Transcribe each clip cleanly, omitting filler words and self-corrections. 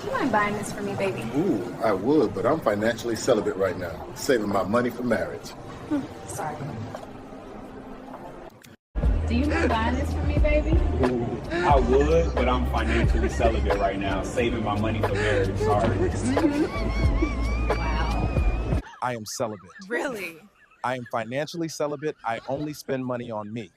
You mind buying this for me, baby? Ooh, I would, but I'm financially celibate right now, saving my money for marriage. Sorry. Do you mind buying this for me, baby? Ooh, I would, but I'm financially celibate right now, saving my money for marriage. Sorry. Wow. I am celibate. Really? I am financially celibate. I only spend money on me.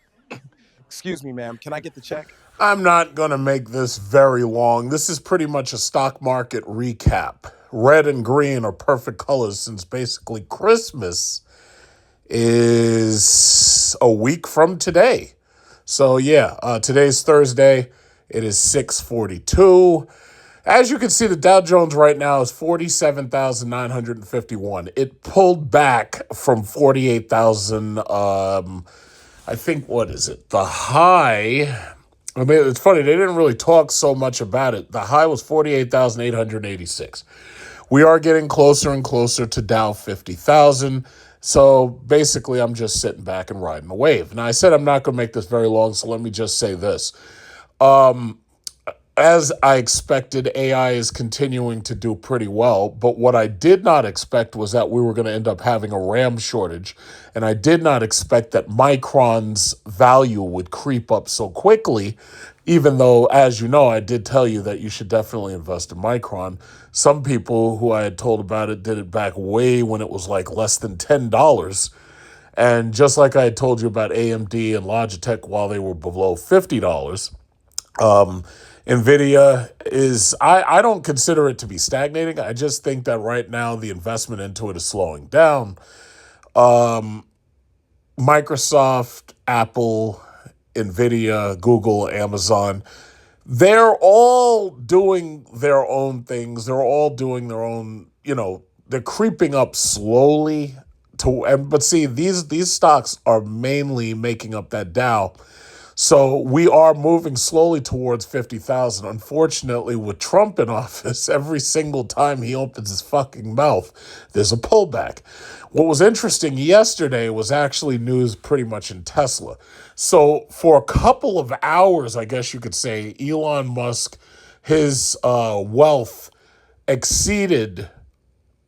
Excuse me, ma'am. Can I get the check? I'm not going to make this very long. This is pretty much a stock market recap. Red and green are perfect colors since basically Christmas is a week from today. So yeah, today's Thursday. It is 6:42. As you can see, the Dow Jones right now is 47,951. It pulled back from 48,000. I think, what is it? The high, I mean, it's funny, they didn't really talk so much about it. The high was 48,886. We are getting closer and closer to Dow 50,000. So basically, I'm just sitting back and riding the wave. Now, I said I'm not going to make this very long, so let me just say this. As I expected, AI is continuing to do pretty well. But what I did not expect was that we were going to end up having a RAM shortage. And I did not expect that Micron's value would creep up so quickly, even though, as you know, I did tell you that you should definitely invest in Micron. Some people who I had told about it did it back way when it was like less than $10. And just like I had told you about AMD and Logitech while they were below $50, NVIDIA is, I don't consider it to be stagnating. I just think that right now the investment into it is slowing down. Microsoft, Apple, NVIDIA, Google, Amazon, they're all doing their own things. They're all doing their own, they're creeping up slowly but see, these stocks are mainly making up that Dow. So we are moving slowly towards 50,000. Unfortunately, with Trump in office, every single time he opens his fucking mouth, there's a pullback. What was interesting yesterday was actually news pretty much in Tesla. So for a couple of hours, I guess you could say, Elon Musk, his wealth exceeded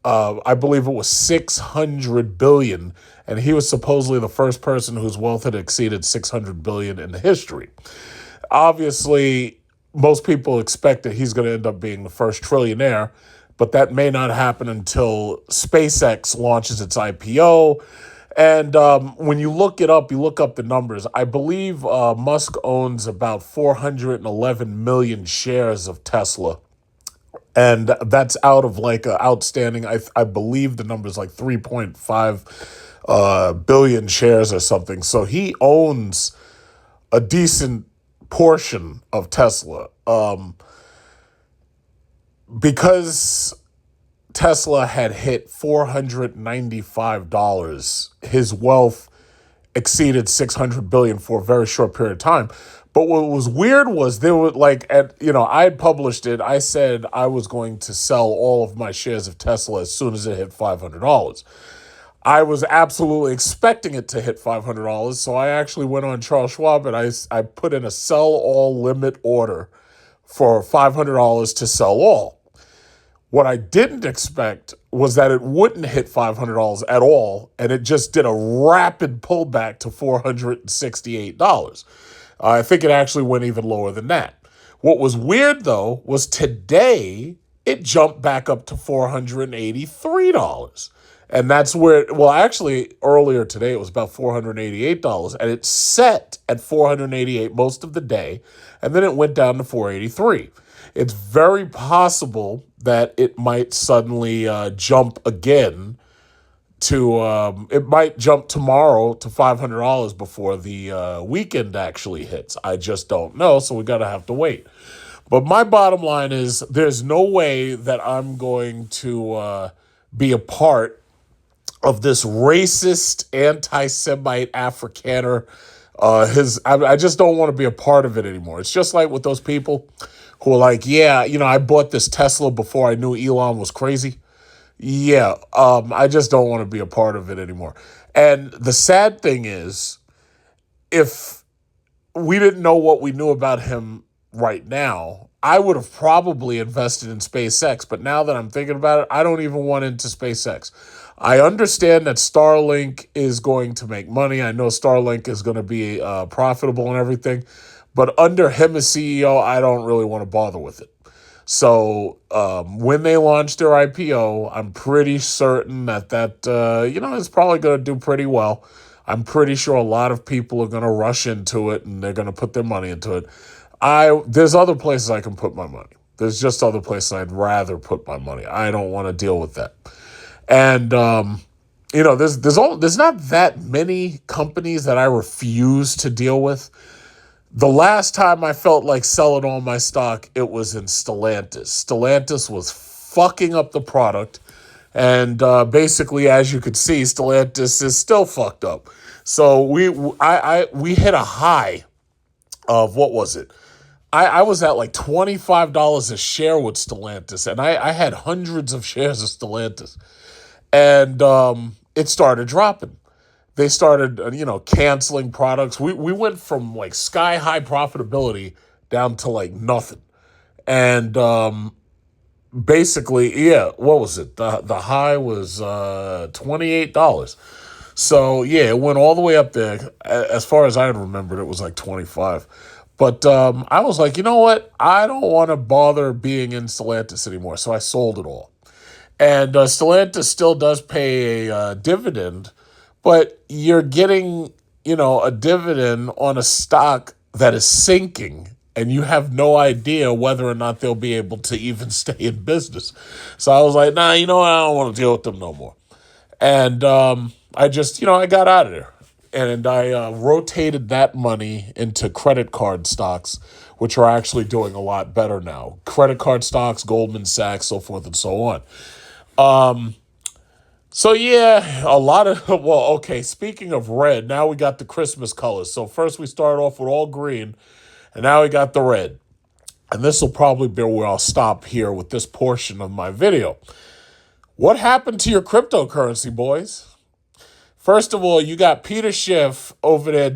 I believe it was 600 billion, and he was supposedly the first person whose wealth had exceeded 600 billion in history. Obviously, most people expect that he's going to end up being the first trillionaire, but that may not happen until SpaceX launches its IPO. And when you look it up, you look up the numbers. I believe Musk owns about 411 million shares of Tesla. And that's out of like a outstanding, I believe the number is like 3.5 billion shares or something. So he owns a decent portion of Tesla. Because Tesla had hit $495, his wealth exceeded 600 billion for a very short period of time. But what was weird was there were I had published it. I said I was going to sell all of my shares of Tesla as soon as it hit $500. I was absolutely expecting it to hit $500. So I actually went on Charles Schwab and I put in a sell all limit order for $500 to sell all. What I didn't expect was that it wouldn't hit $500 at all, and it just did a rapid pullback to $468. I think it actually went even lower than that. What was weird, though, was today it jumped back up to $483. And that's where, well, actually, earlier today it was about $488, and it set at $488 most of the day, and then it went down to $483. It's very possible that it might suddenly jump again it might jump tomorrow to $500 before the weekend actually hits. I just don't know, so we got to have to wait. But my bottom line is there's no way that I'm going to be a part of this racist, anti-Semite Afrikaner. I just don't want to be a part of it anymore. It's just like with those people who are like, yeah, I bought this Tesla before I knew Elon was crazy. Yeah, I just don't want to be a part of it anymore. And the sad thing is, if we didn't know what we knew about him right now, I would have probably invested in SpaceX, but now that I'm thinking about it, I don't even want into SpaceX. I understand that Starlink is going to make money. I know Starlink is going to be profitable and everything, but under him as CEO, I don't really want to bother with it. So when they launch their IPO, I'm pretty certain that is probably going to do pretty well. I'm pretty sure a lot of people are going to rush into it and they're going to put their money into it. There's other places I can put my money. There's just other places I'd rather put my money. I don't want to deal with that. And there's not that many companies that I refuse to deal with. The last time I felt like selling all my stock, it was in Stellantis. Stellantis was fucking up the product. And basically, as you could see, Stellantis is still fucked up. So we hit a high of, what was it? I was at like $25 a share with Stellantis, and I had hundreds of shares of Stellantis. And it started dropping. They started, canceling products. We went from like sky high profitability down to like nothing. And basically, yeah, what was it? The high was $28. So yeah, it went all the way up there. As far as I remembered, it was like 25. But I was like, you know what? I don't want to bother being in Stellantis anymore. So I sold it all. And Stellantis still does pay a dividend, but you're getting, a dividend on a stock that is sinking, and you have no idea whether or not they'll be able to even stay in business. So I was like, nah, I don't want to deal with them no more. And I just, I got out of there. And I rotated that money into credit card stocks, which are actually doing a lot better now. Credit card stocks, Goldman Sachs, so forth and so on. So yeah, a lot of, speaking of red, now we got the Christmas colors. So first we started off with all green, and now we got the red. And this will probably be where I'll stop here with this portion of my video. What happened to your cryptocurrency, boys? First of all, you got Peter Schiff over there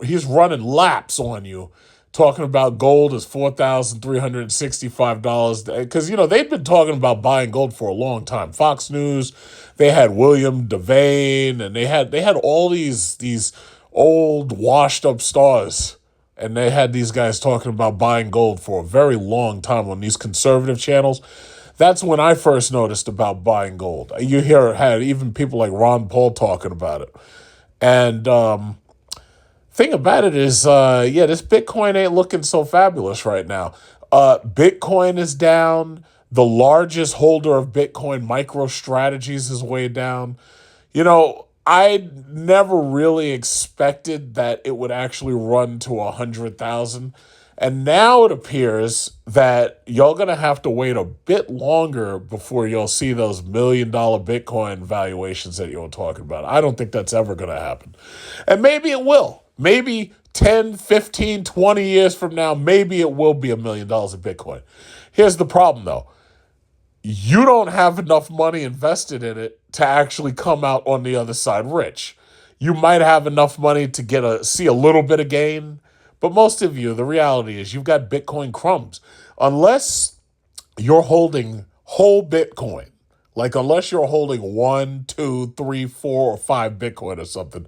he's running laps on you, talking about gold is $4,365. Because, they've been talking about buying gold for a long time. Fox News, they had William Devane, and they had all these old washed up stars. And they had these guys talking about buying gold for a very long time on these conservative channels. That's when I first noticed about buying gold. You had even people like Ron Paul talking about it. And thing about it is, this Bitcoin ain't looking so fabulous right now. Bitcoin is down. The largest holder of Bitcoin, MicroStrategies, is way down. I never really expected that it would actually run to 100,000. And now it appears that y'all going to have to wait a bit longer before you'll see those $1 million Bitcoin valuations that you're talking about. I don't think that's ever going to happen. And maybe it will. Maybe 10, 15, 20 years from now, maybe it will be $1 million of Bitcoin. Here's the problem, though. You don't have enough money invested in it to actually come out on the other side rich. You might have enough money to see a little bit of gain, but most of you, the reality is you've got Bitcoin crumbs. Unless you're holding whole Bitcoin, like unless you're holding 1, 2, 3, 4, or 5 Bitcoin or something,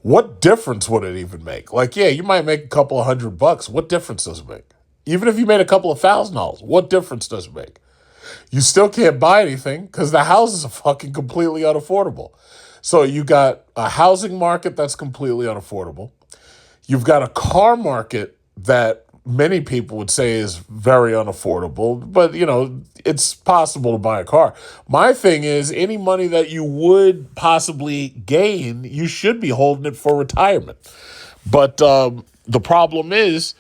what difference would it even make? Like, yeah, you might make a couple of $100. What difference does it make? Even if you made a couple of $1,000, what difference does it make? You still can't buy anything because the houses are fucking completely unaffordable. So you got a housing market that's completely unaffordable. You've got a car market that many people would say is very unaffordable, but, it's possible to buy a car. My thing is, any money that you would possibly gain, you should be holding it for retirement. But the problem is,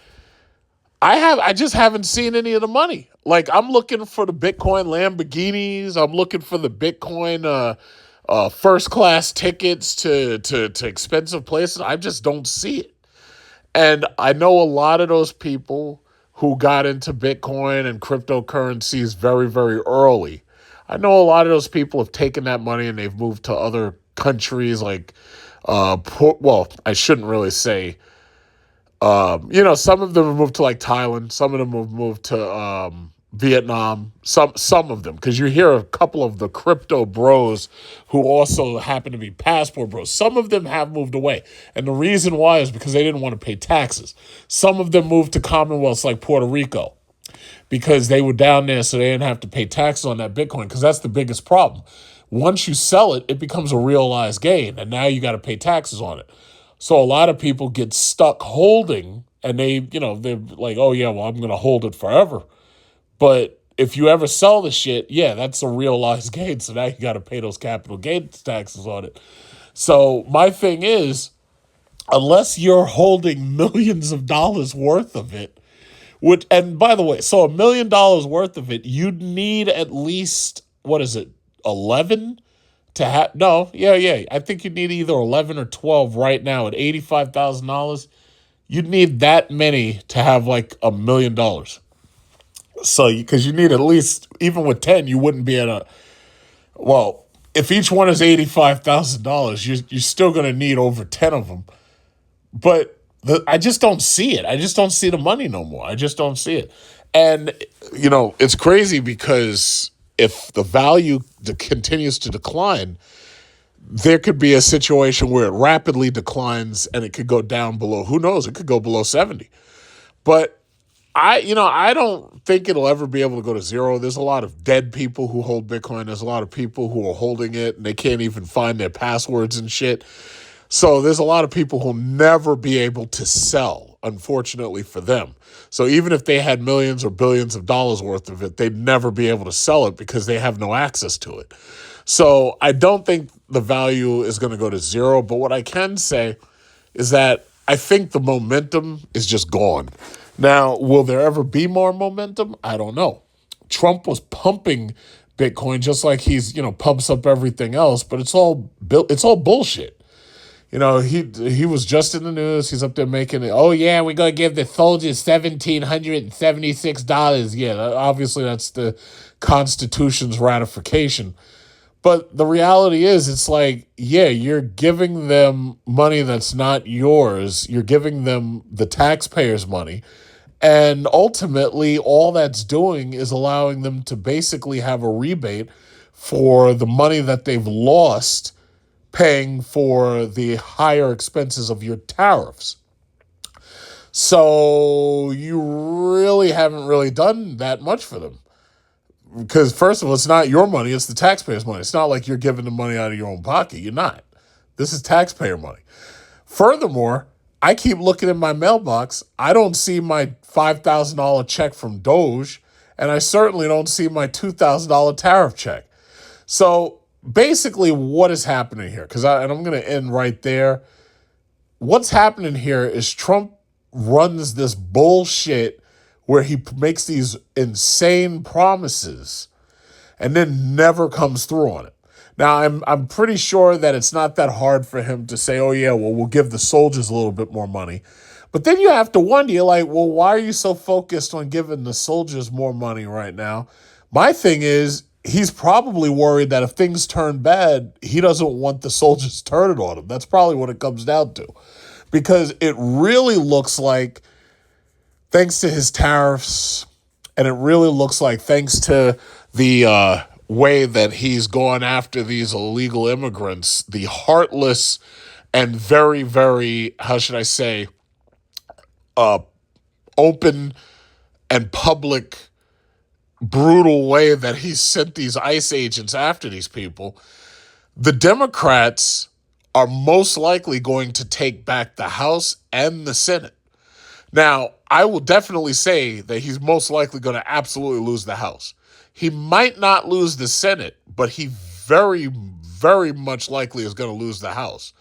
I just haven't seen any of the money. Like, I'm looking for the Bitcoin Lamborghinis. I'm looking for the Bitcoin first class tickets to expensive places. I just don't see it. And I know a lot of those people who got into Bitcoin and cryptocurrencies very, very early. I know a lot of those people have taken that money and they've moved to other countries like, I shouldn't really say Some of them have moved to like Thailand. Some of them have moved to Vietnam. Some of them, because you hear a couple of the crypto bros who also happen to be passport bros. Some of them have moved away, and the reason why is because they didn't want to pay taxes. Some of them moved to Commonwealths like Puerto Rico because they were down there, so they didn't have to pay taxes on that Bitcoin. Because that's the biggest problem. Once you sell it, it becomes a realized gain, and now you got to pay taxes on it. So a lot of people get stuck holding, and they're like, oh yeah, well, I'm going to hold it forever. But if you ever sell the shit, yeah, that's a realized gain. So now you got to pay those capital gains taxes on it. So my thing is, unless you're holding millions of dollars worth of it, and by the way, so $1 million worth of it, you'd need at least, what is it, 11 to have? No, yeah. I think you need either 11 or 12 right now at $85,000. You'd need that many to have like $1 million. So, because you need at least, even with 10, you wouldn't be if each one is $85,000, you're still going to need over 10 of them. But I just don't see it. I just don't see the money no more. I just don't see it. And, it's crazy because if the value continues to decline, there could be a situation where it rapidly declines and it could go down below, who knows, it could go below 70. But I don't think it'll ever be able to go to zero. There's a lot of dead people who hold Bitcoin. There's a lot of people who are holding it and they can't even find their passwords and shit. So there's a lot of people who'll never be able to sell, unfortunately for them. So even if they had millions or billions of dollars worth of it, they'd never be able to sell it because they have no access to it. So I don't think the value is going to go to zero. But what I can say is that I think the momentum is just gone. Now, will there ever be more momentum? I don't know. Trump was pumping Bitcoin just like he's, pumps up everything else, but it's all bullshit. He was just in the news. He's up there making it. Oh yeah, we're gonna give the soldiers $1,776. Yeah, obviously that's the Constitution's ratification. But the reality is, it's like, yeah, you're giving them money that's not yours. You're giving them the taxpayers' money. And ultimately, all that's doing is allowing them to basically have a rebate for the money that they've lost paying for the higher expenses of your tariffs. So you really haven't really done that much for them. Because first of all, it's not your money, it's the taxpayers' money. It's not like you're giving the money out of your own pocket. You're not. This is taxpayer money. Furthermore, I keep looking in my mailbox. I don't see my $5,000 check from Doge, and I certainly don't see my $2,000 tariff check. So basically what is happening here, and I'm going to end right there. What's happening here is Trump runs this bullshit where he makes these insane promises and then never comes through on it. Now, I'm pretty sure that it's not that hard for him to say, oh yeah, well, we'll give the soldiers a little bit more money. But then you have to wonder, you're like, well, why are you so focused on giving the soldiers more money right now? My thing is, he's probably worried that if things turn bad, he doesn't want the soldiers turning on him. That's probably what it comes down to. Because it really looks like, thanks to his tariffs, and it really looks like thanks to the way that he's gone after these illegal immigrants, the heartless and very, very, how should I say, open and public, brutal way that he sent these ICE agents after these people, the Democrats are most likely going to take back the House and the Senate. Now, I will definitely say that he's most likely going to absolutely lose the House. He might not lose the Senate, but he very, very much likely is going to lose the House.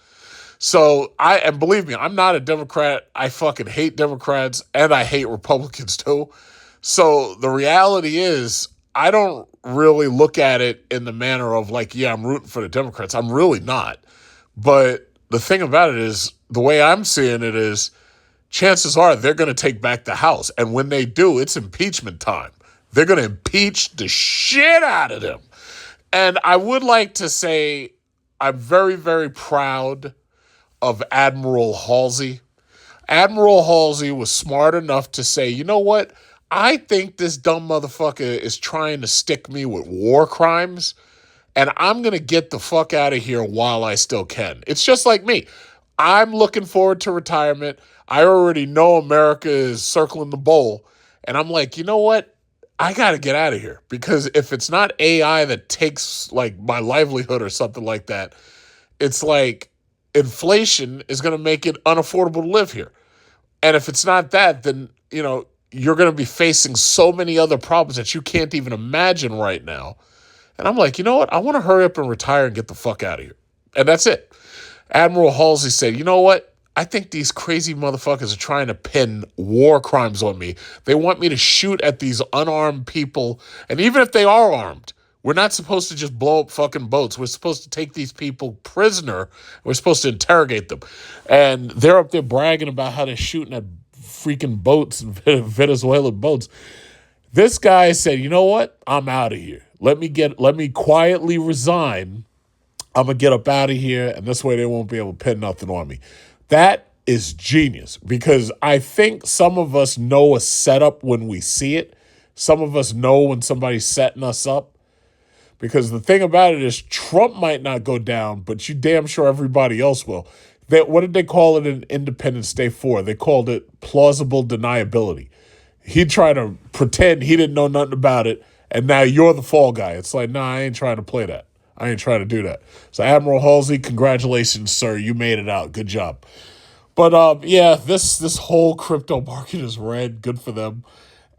So, and believe me, I'm not a Democrat. I fucking hate Democrats, and I hate Republicans too. So the reality is, I don't really look at it in the manner of like, yeah, I'm rooting for the Democrats. I'm really not. But the thing about it is, the way I'm seeing it is, chances are they're going to take back the House. And when they do, it's impeachment time. They're going to impeach the shit out of them. And I would like to say I'm very, very proud of Admiral Halsey. Admiral Halsey was smart enough to say, you know what? I think this dumb motherfucker is trying to stick me with war crimes, and I'm going to get the fuck out of here while I still can. It's just like me. I'm looking forward to retirement. I already know America is circling the bowl, and I'm like, you know what? I got to get out of here, because if it's not AI that takes like my livelihood or something like that, it's like inflation is going to make it unaffordable to live here. And if it's not that, then, you're going to be facing so many other problems that you can't even imagine right now. And I'm like, you know what? I want to hurry up and retire and get the fuck out of here. And that's it. Admiral Halsey said, you know what? I think these crazy motherfuckers are trying to pin war crimes on me. They want me to shoot at these unarmed people. And even if they are armed, we're not supposed to just blow up fucking boats. We're supposed to take these people prisoner. We're supposed to interrogate them. And they're up there bragging about how they're shooting at freaking boats, Venezuelan boats. This guy said, you know what? I'm out of here. Let me quietly resign. I'm going to get up out of here, and this way they won't be able to pin nothing on me. That is genius, because I think some of us know a setup when we see it. Some of us know when somebody's setting us up. Because the thing about it is, Trump might not go down, but you damn sure everybody else will. What did they call it in Independence Day 4? They called it plausible deniability. He tried to pretend he didn't know nothing about it, and now you're the fall guy. It's like, nah, I ain't trying to play that. I ain't trying to do that. So Admiral Halsey, congratulations, sir. You made it out. Good job. But yeah, this whole crypto market is red. Good for them.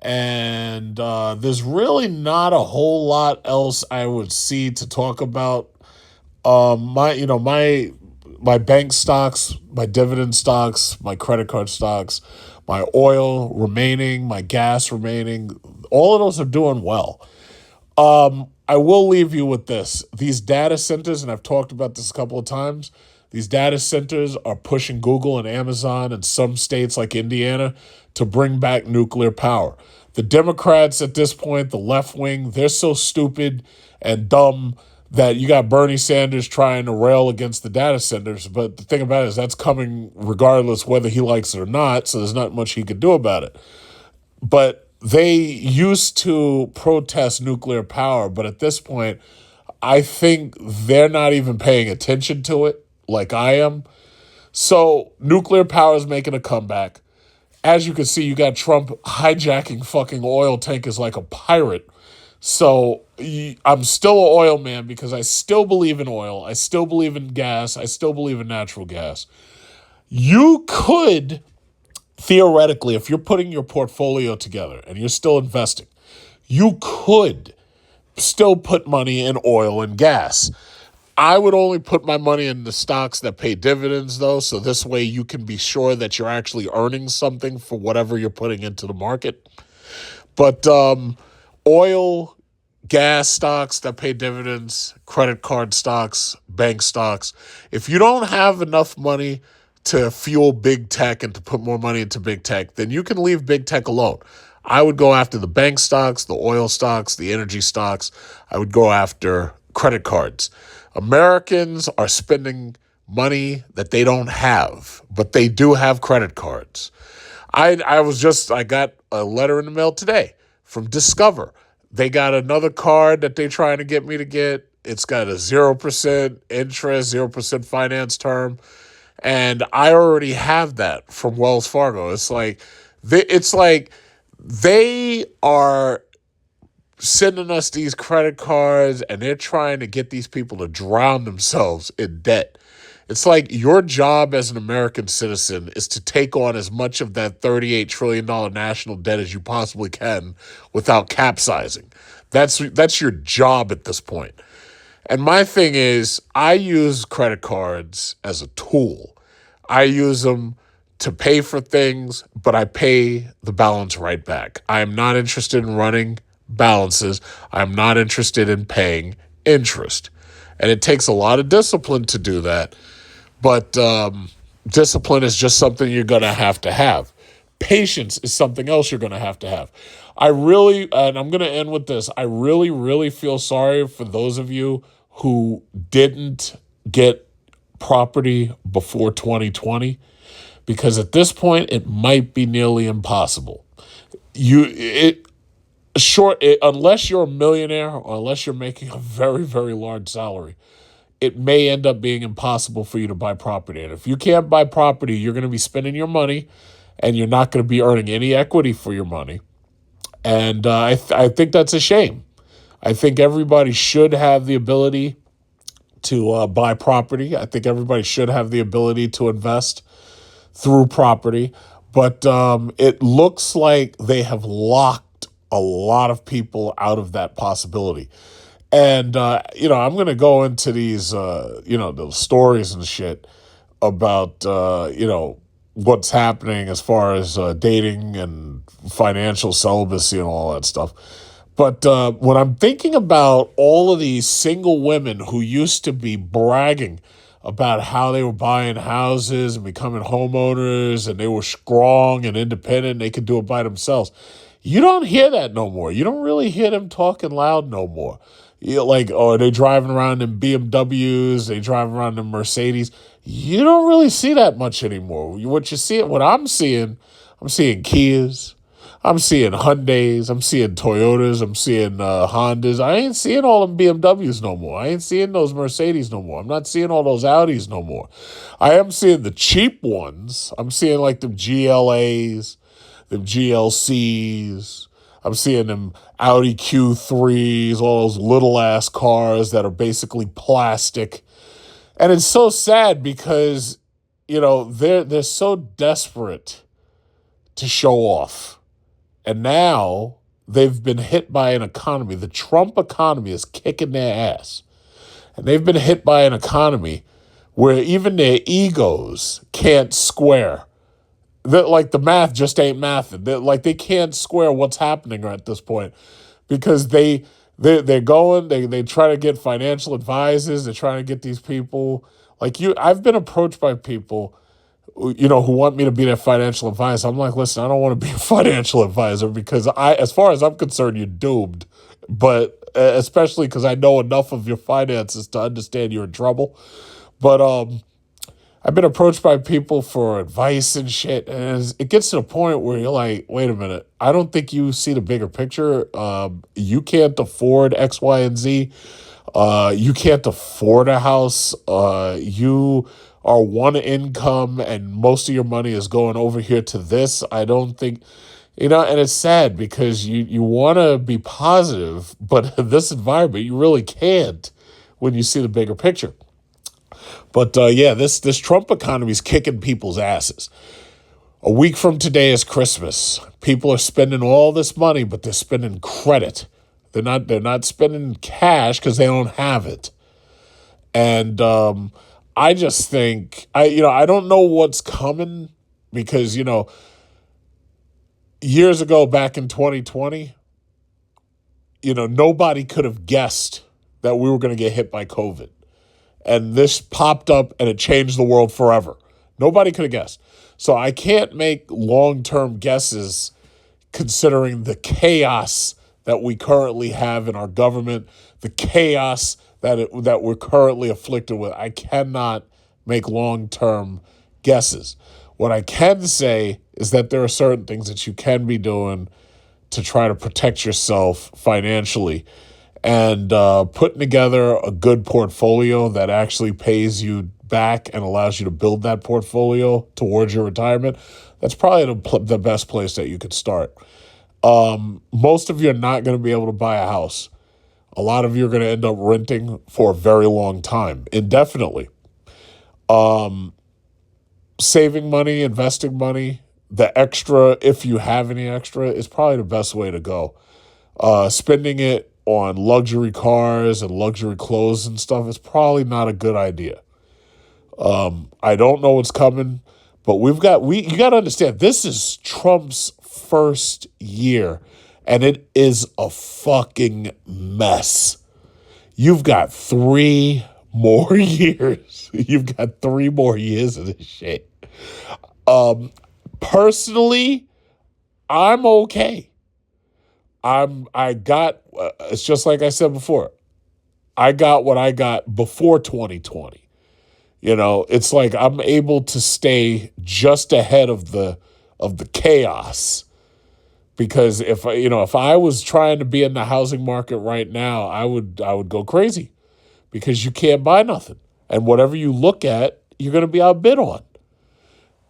And there's really not a whole lot else I would see to talk about. My bank stocks, my dividend stocks, my credit card stocks, my oil remaining, my gas remaining, all of those are doing well. I will leave you with this. These data centers, and I've talked about this a couple of times, these data centers are pushing Google and Amazon and some states like Indiana to bring back nuclear power. The Democrats at this point, the left wing, they're so stupid and dumb that you got Bernie Sanders trying to rail against the data centers. But the thing about it is that's coming regardless whether he likes it or not, so there's not much he could do about it. But they used to protest nuclear power, but at this point, I think they're not even paying attention to it like I am. So nuclear power is making a comeback. As you can see, you got Trump hijacking fucking oil tankers like a pirate. So I'm still an oil man because I still believe in oil. I still believe in gas. I still believe in natural gas. You could, theoretically, if you're putting your portfolio together and you're still investing, you could still put money in oil and gas. I would only put my money in the stocks that pay dividends, though, so this way you can be sure that you're actually earning something for whatever you're putting into the market. But oil, gas stocks that pay dividends, credit card stocks, bank stocks, if you don't have enough money to fuel big tech and to put more money into big tech, then you can leave big tech alone. I would go after the bank stocks, the oil stocks, the energy stocks. I would go after credit cards. Americans are spending money that they don't have, but they do have credit cards. I got a letter in the mail today from Discover. They got another card that they're trying to get me to get. It's got a 0% interest, 0% finance term. And I already have that from Wells Fargo. It's like they are sending us these credit cards and they're trying to get these people to drown themselves in debt. It's like your job as an American citizen is to take on as much of that $38 trillion national debt as you possibly can without capsizing. That's your job at this point. And my thing is, I use credit cards as a tool. I use them to pay for things, but I pay the balance right back. I am not interested in running balances. I'm not interested in paying interest. And it takes a lot of discipline to do that. But discipline is just something you're going to have. Patience is something else you're going to have. And I'm going to end with this. I really, really feel sorry for those of you who didn't get property before 2020, because at this point it might be nearly impossible. Unless you're a millionaire or unless you're making a very, very large salary, it may end up being impossible for you to buy property. And if you can't buy property, you're going to be spending your money and you're not going to be earning any equity for your money. And I think that's a shame. I think everybody should have the ability to buy property. I think everybody should have the ability to invest through property. But it looks like they have locked a lot of people out of that possibility. And, I'm going to go into these, the stories and shit about, what's happening as far as dating and financial celibacy and all that stuff. But when I'm thinking about all of these single women who used to be bragging about how they were buying houses and becoming homeowners and they were strong and independent and they could do it by themselves, you don't hear that no more. You don't really hear them talking loud no more. They driving around in BMWs, they drive around in Mercedes. You don't really see that much anymore. What I'm seeing Kias, I'm seeing Hyundais, I'm seeing Toyotas, I'm seeing Hondas. I ain't seeing all them BMWs no more. I ain't seeing those Mercedes no more. I'm not seeing all those Audis no more. I am seeing the cheap ones. I'm seeing like them GLAs, them GLCs. I'm seeing them Audi Q3s, all those little ass cars that are basically plastic. And it's so sad because, they're so desperate to show off. And now they've been hit by an economy. The Trump economy is kicking their ass. And they've been hit by an economy where even their egos can't square. The math just ain't mathing. They can't square what's happening at this point because they're going, they try to get financial advisors. They're trying to get these people like you. I've been approached by people, who want me to be their financial advisor. I'm like, listen, I don't want to be a financial advisor because as far as I'm concerned, you're doomed. But especially because I know enough of your finances to understand you're in trouble. But I've been approached by people for advice and shit, and it gets to the point where you're like, wait a minute, I don't think you see the bigger picture. You can't afford X, Y, and Z. You can't afford a house. You are one income, and most of your money is going over here to this. I don't think, and it's sad because you want to be positive, but in this environment, you really can't when you see the bigger picture. But this Trump economy is kicking people's asses. A week from today is Christmas. People are spending all this money, but they're spending credit. They're not spending cash because they don't have it. And I just think I don't know what's coming because years ago back in 2020, nobody could have guessed that we were going to get hit by COVID. And this popped up and it changed the world forever. Nobody could have guessed. So I can't make long-term guesses considering the chaos that we currently have in our government, the chaos that we're currently afflicted with. I cannot make long-term guesses. What I can say is that there are certain things that you can be doing to try to protect yourself financially. And putting together a good portfolio that actually pays you back and allows you to build that portfolio towards your retirement, that's probably the best place that you could start. Most of you are not going to be able to buy a house. A lot of you are going to end up renting for a very long time, indefinitely. Saving money, investing money, the extra, if you have any extra, is probably the best way to go. Spending it on luxury cars and luxury clothes and stuff is probably not a good idea. I don't know what's coming, but you got to understand, this is Trump's first year, and it is a fucking mess. You've got 3 more years. You've got 3 more years of this shit. Personally, I'm okay. It's just like I said before, I got what I got before 2020. It's like I'm able to stay just ahead of the chaos. Because if I was trying to be in the housing market right now, I would go crazy because you can't buy nothing. And whatever you look at, you're going to be outbid on.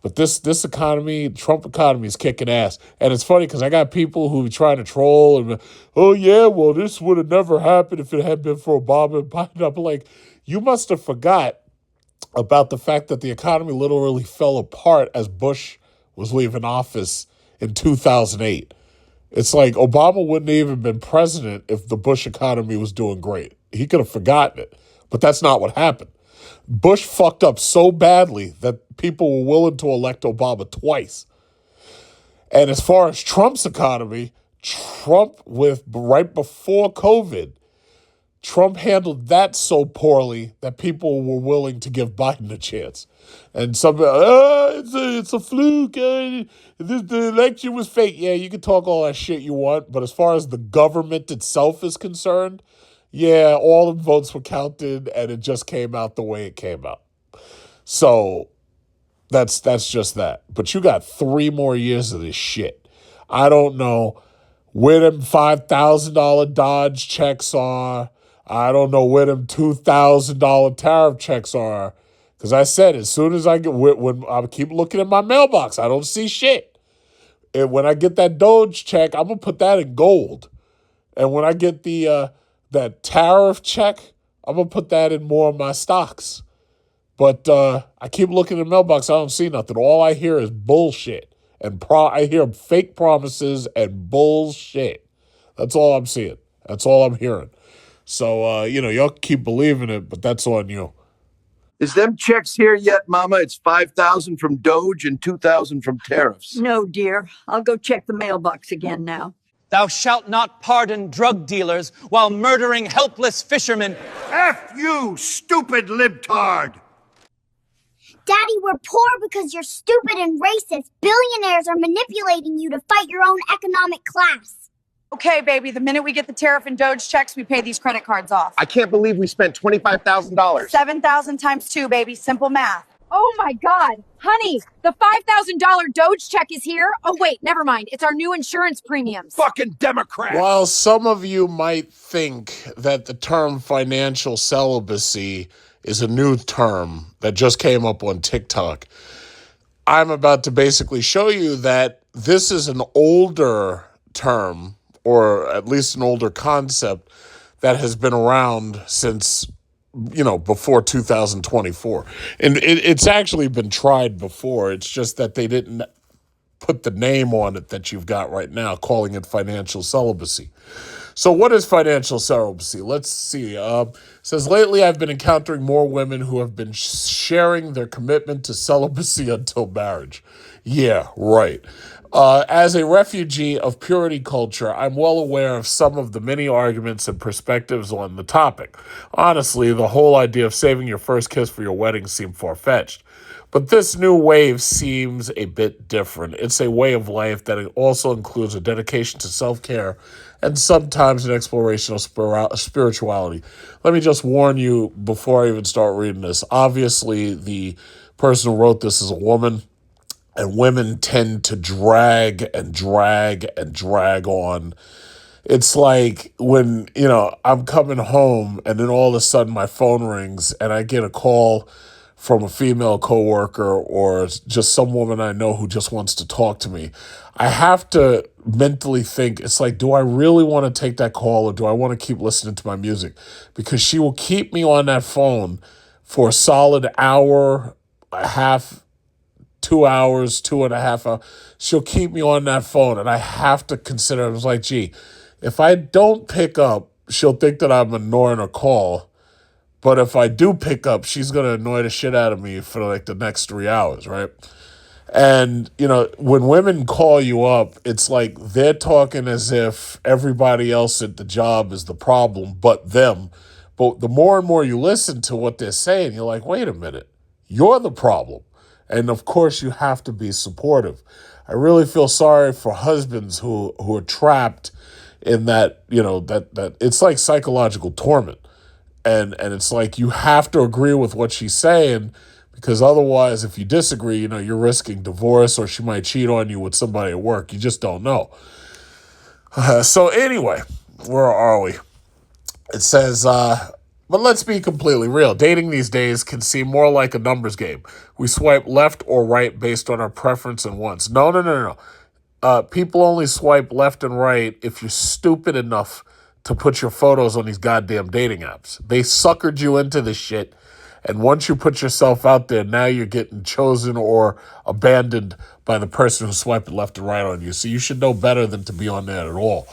But this economy, Trump economy, is kicking ass. And it's funny because I got people who are trying to troll and, oh, yeah, well, this would have never happened if it had been for Obama and Biden. I'm like, you must have forgot about the fact that the economy literally fell apart as Bush was leaving office in 2008. It's like Obama wouldn't have even been president if the Bush economy was doing great. He could have forgotten it. But that's not what happened. Bush fucked up so badly that people were willing to elect Obama twice. And as far as Trump's economy, right before COVID, Trump handled that so poorly that people were willing to give Biden a chance. And some, it's a fluke. The election was fake. Yeah, you can talk all that shit you want, but as far as the government itself is concerned, yeah, all the votes were counted, and it just came out the way it came out. So that's just that. But you got 3 more years of this shit. I don't know where them $5,000 Dodge checks are. I don't know where them $2,000 tariff checks are. Because I said, as soon as when I keep looking at my mailbox, I don't see shit. And when I get that Doge check, I'm going to put that in gold. And when I get that tariff check, I'm going to put that in more of my stocks. But I keep looking at the mailbox, I don't see nothing. All I hear is bullshit. And I hear fake promises and bullshit. That's all I'm seeing. That's all I'm hearing. So, y'all keep believing it, but that's on you. Is them checks here yet, Mama? It's 5,000 from Doge and 2,000 from tariffs. No, dear. I'll go check the mailbox again now. Thou shalt not pardon drug dealers while murdering helpless fishermen. F you, stupid libtard! Daddy, we're poor because you're stupid and racist. Billionaires are manipulating you to fight your own economic class. Okay, baby, the minute we get the tariff and Doge checks, we pay these credit cards off. I can't believe we spent $25,000. 7,000 times 2, baby. Simple math. Oh my God, honey, the $5,000 Doge check is here. Oh wait, never mind. It's our new insurance premiums. Fucking Democrat. While some of you might think that the term financial celibacy is a new term that just came up on TikTok, I'm about to basically show you that this is an older term, or at least an older concept that has been around since, before 2024. And it's actually been tried before. It's just that they didn't put the name on it that you've got right now, calling it financial celibacy. So what is financial celibacy? Let's see. It says, lately I've been encountering more women who have been sharing their commitment to celibacy until marriage. Yeah, right. As a refugee of purity culture, I'm well aware of some of the many arguments and perspectives on the topic. Honestly, the whole idea of saving your first kiss for your wedding seemed far-fetched. But this new wave seems a bit different. It's a way of life that also includes a dedication to self-care and sometimes an exploration of spirituality. Let me just warn you before I even start reading this. Obviously, the person who wrote this is a woman, and women tend to drag and drag and drag on. It's like when, I'm coming home and then all of a sudden my phone rings and I get a call from a female coworker or just some woman I know who just wants to talk to me. I have to mentally think, it's like, do I really want to take that call or do I want to keep listening to my music? Because she will keep me on that phone for a solid hour, a half, 2 hours, 2.5 hours. She'll keep me on that phone and I have to consider, I was like, gee, if I don't pick up, she'll think that I'm ignoring her call. But if I do pick up, she's going to annoy the shit out of me for like the next 3 hours, right? And, when women call you up, it's like they're talking as if everybody else at the job is the problem but them. But the more and more you listen to what they're saying, you're like, wait a minute, you're the problem. And of course, you have to be supportive. I really feel sorry for husbands who are trapped in that, that it's like psychological torment. And it's like you have to agree with what she's saying, because otherwise, if you disagree, you're risking divorce, or she might cheat on you with somebody at work. You just don't know. So anyway, where are we? It says, but let's be completely real. Dating these days can seem more like a numbers game. We swipe left or right based on our preference and wants. No. People only swipe left and right if you're stupid enough to put your photos on these goddamn dating apps. They suckered you into this shit, and once you put yourself out there, now you're getting chosen or abandoned by the person who swiped left and right on you. So you should know better than to be on there at all.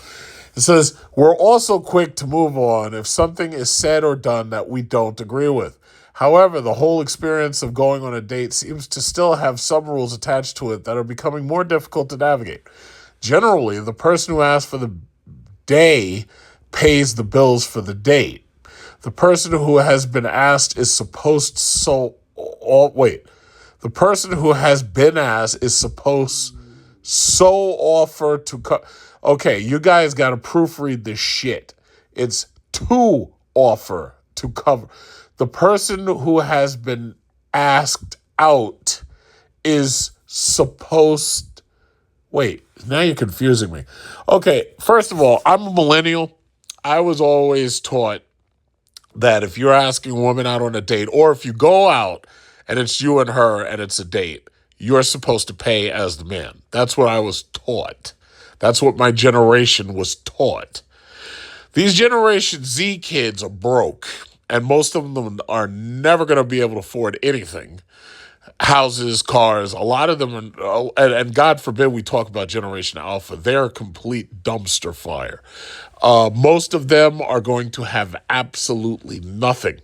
It says, we're also quick to move on if something is said or done that we don't agree with. However, the whole experience of going on a date seems to still have some rules attached to it that are becoming more difficult to navigate. Generally, the person who asks for the day pays the bills for the date. The person who has been asked is supposed The person who has been asked is supposed offer to Okay, you guys got to proofread this shit. It's to offer to cover. The person who has been asked out is supposed... Wait, now you're confusing me. Okay, first of all, I'm a millennial. I was always taught that if you're asking a woman out on a date, or if you go out and it's you and her and it's a date, you're supposed to pay as the man. That's what I was taught. That's what my generation was taught. These Generation Z kids are broke, and most of them are never going to be able to afford anything. Houses, cars, a lot of them are, and God forbid we talk about Generation Alpha, they're a complete dumpster fire. Most of them are going to have absolutely nothing.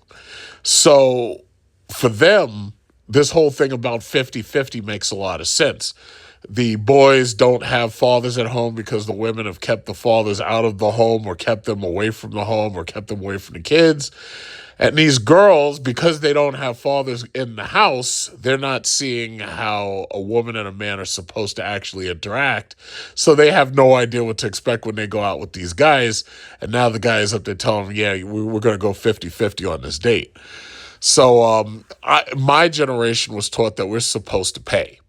So for them, this whole thing about 50-50 makes a lot of sense. The boys don't have fathers at home because the women have kept the fathers out of the home, or kept them away from the home, or kept them away from the kids. And these girls, because they don't have fathers in the house, they're not seeing how a woman and a man are supposed to actually interact. So they have no idea what to expect when they go out with these guys. And now the guy is up there telling them, yeah, we're going to go 50-50 on this date. So my generation was taught that we're supposed to pay.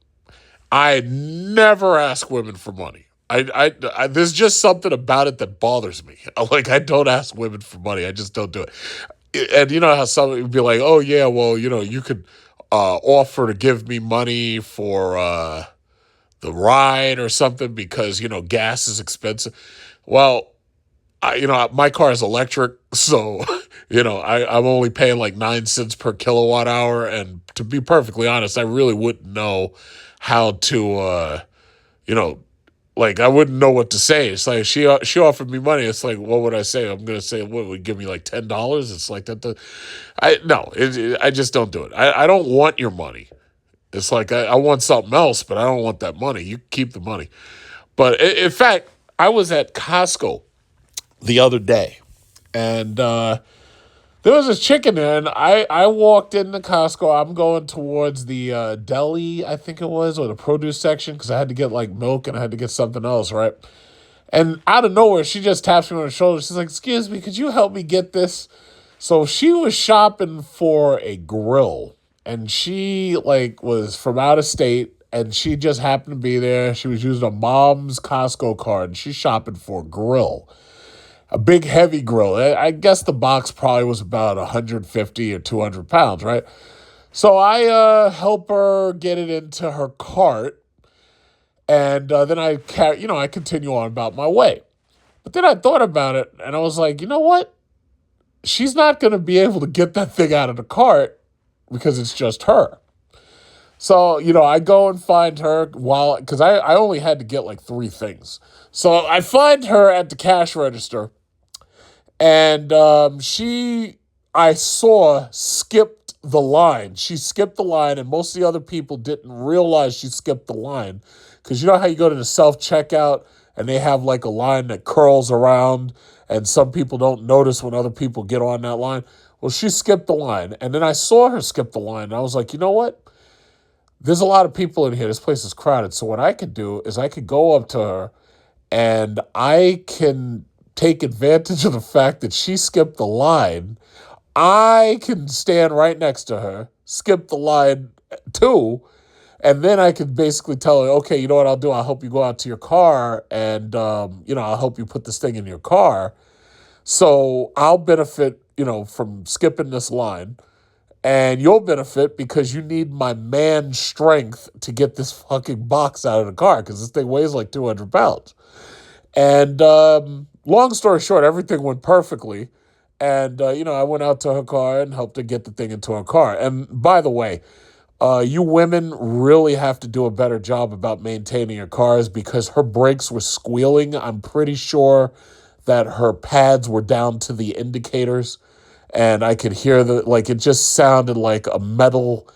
I never ask women for money. I there's just something about it that bothers me. Like, I don't ask women for money. I just don't do it. And you know how some would be like, oh yeah, well, you could offer to give me money for the ride or something because, gas is expensive. Well, my car is electric, so, I'm only paying like 9 cents per kilowatt hour. And to be perfectly honest, I really wouldn't know how to, I wouldn't know what to say. It's like she offered me money. It's like, what would I say? I'm going to say, what would give me like $10? It's like that. I just don't do it. I don't want your money. It's like I want something else, but I don't want that money. You keep the money. But in fact, I was at Costco the other day, and there was this chicken there, and I walked into Costco. I'm going towards the deli, I think it was, or the produce section, because I had to get like milk and I had to get something else, right? And out of nowhere, she just taps me on the shoulder. She's like, excuse me, could you help me get this? So she was shopping for a grill, and she was from out of state, and she just happened to be there. She was using a mom's Costco card, and she's shopping for a grill. A big, heavy grill. I guess the box probably was about 150 or 200 pounds, right? So I help her get it into her cart, and then I continue on about my way. But then I thought about it, and I was like, you know what? She's not going to be able to get that thing out of the cart because it's just her. So, I go and find her because I only had to get like 3 things. So I find her at the cash register. And I saw, skipped the line. She skipped the line, and most of the other people didn't realize she skipped the line. Because you know how you go to the self-checkout, and they have like a line that curls around, and some people don't notice when other people get on that line? Well, she skipped the line, and then I saw her skip the line, and I was like, you know what? There's a lot of people in here. This place is crowded. So what I could do is I could go up to her, and I can take advantage of the fact that she skipped the line. I can stand right next to her, skip the line too, and then I could basically tell her, okay, you know what I'll do? I'll help you go out to your car and, I'll help you put this thing in your car. So I'll benefit, from skipping this line. And you'll benefit because you need my man strength to get this fucking box out of the car because this thing weighs like 200 pounds. And long story short, everything went perfectly. And, I went out to her car and helped her get the thing into her car. And by the way, you women really have to do a better job about maintaining your cars because her brakes were squealing. I'm pretty sure that her pads were down to the indicators. And I could hear it just sounded like a metal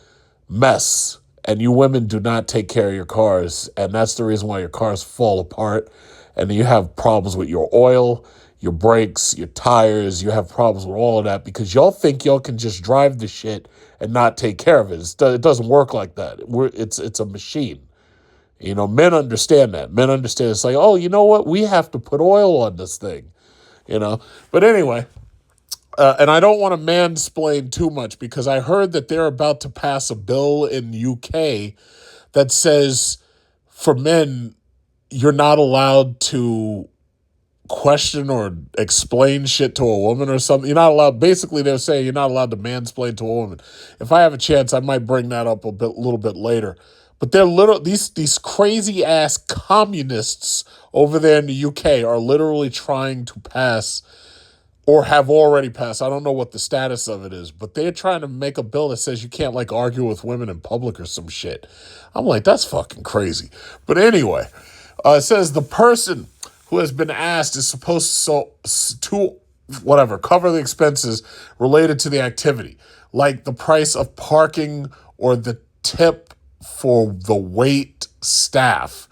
mess. And you women do not take care of your cars. And that's the reason why your cars fall apart. And you have problems with your oil, your brakes, your tires. You have problems with all of that because y'all think y'all can just drive the shit and not take care of it. It doesn't work like that. It's a machine. Men understand that. Men understand it's like, oh, you know what? We have to put oil on this thing. But anyway... and I don't want to mansplain too much because I heard that they're about to pass a bill in UK that says for men, you're not allowed to question or explain shit to a woman or something. You're not allowed, basically they're saying you're not allowed to mansplain to a woman. If I have a chance, I might bring that up a little bit later. But they're these crazy ass communists over there in the UK are literally trying to pass or have already passed. I don't know what the status of it is, but they're trying to make a bill that says you can't to argue with women in public or some shit. I'm like, that's fucking crazy. But anyway, it says the person who has been asked is supposed to cover the expenses related to the activity, like the price of parking or the tip for the wait staff.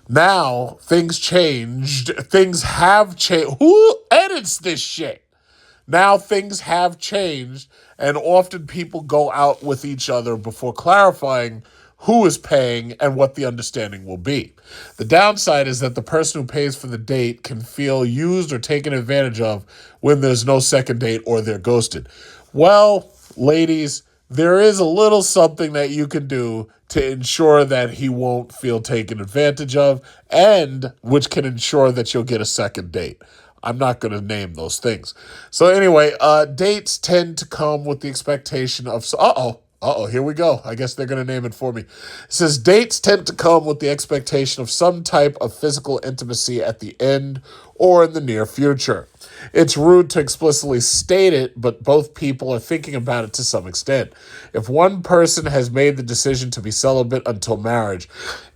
Now, things changed. Things have changed. Who edits this shit? Now, things have changed, and often people go out with each other before clarifying who is paying and what the understanding will be. The downside is that the person who pays for the date can feel used or taken advantage of when there's no second date or they're ghosted. Well, ladies, there is a little something that you can do to ensure that he won't feel taken advantage of and which can ensure that you'll get a second date. I'm not going to name those things. So anyway, dates tend to come with the expectation of... here we go. I guess they're going to name it for me. It says dates tend to come with the expectation of some type of physical intimacy at the end or in the near future. It's rude to explicitly state it, but both people are thinking about it to some extent. If one person has made the decision to be celibate until marriage,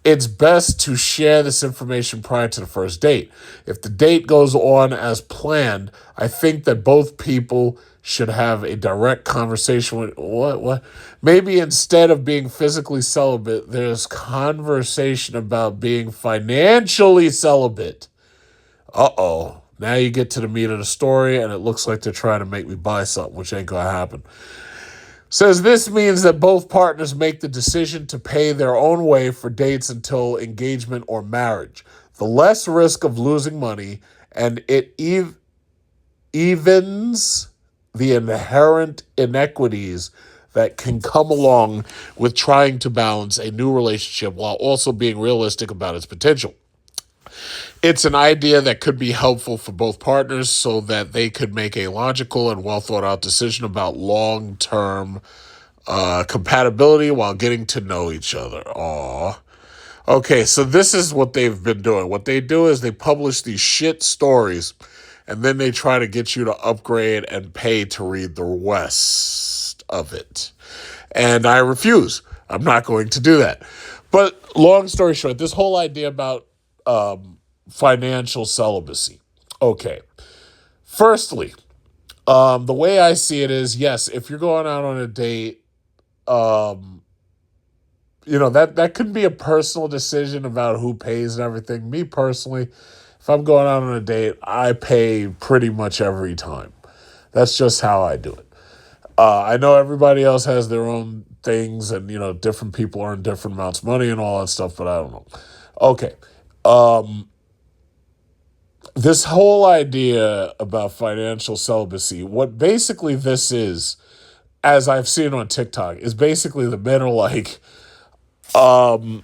it's best to share this information prior to the first date. If the date goes on as planned, I think that both people should have a direct conversation with what? Maybe instead of being physically celibate, there's conversation about being financially celibate. Now you get to the meat of the story, and it looks like they're trying to make me buy something, which ain't gonna happen. Says this means that both partners make the decision to pay their own way for dates until engagement or marriage. The less risk of losing money, and it evens the inherent inequities that can come along with trying to balance a new relationship while also being realistic about its potential. It's an idea that could be helpful for both partners so that they could make a logical and well thought out decision about long-term compatibility while getting to know each other. Aww. Okay, so this is what they've been doing. What they do is they publish these shit stories and then they try to get you to upgrade and pay to read the rest of it. And I refuse. I'm not going to do that. But long story short, this whole idea about financial celibacy. Okay. Firstly, the way I see it is, yes, if you're going out on a date, that could be a personal decision about who pays and everything. Me personally, if I'm going out on a date, I pay pretty much every time. That's just how I do it. I know everybody else has their own things and, different people earn different amounts of money and all that stuff, but I don't know. Okay. this whole idea about financial celibacy, what basically this is, as I've seen on TikTok, is basically the men are like, I'm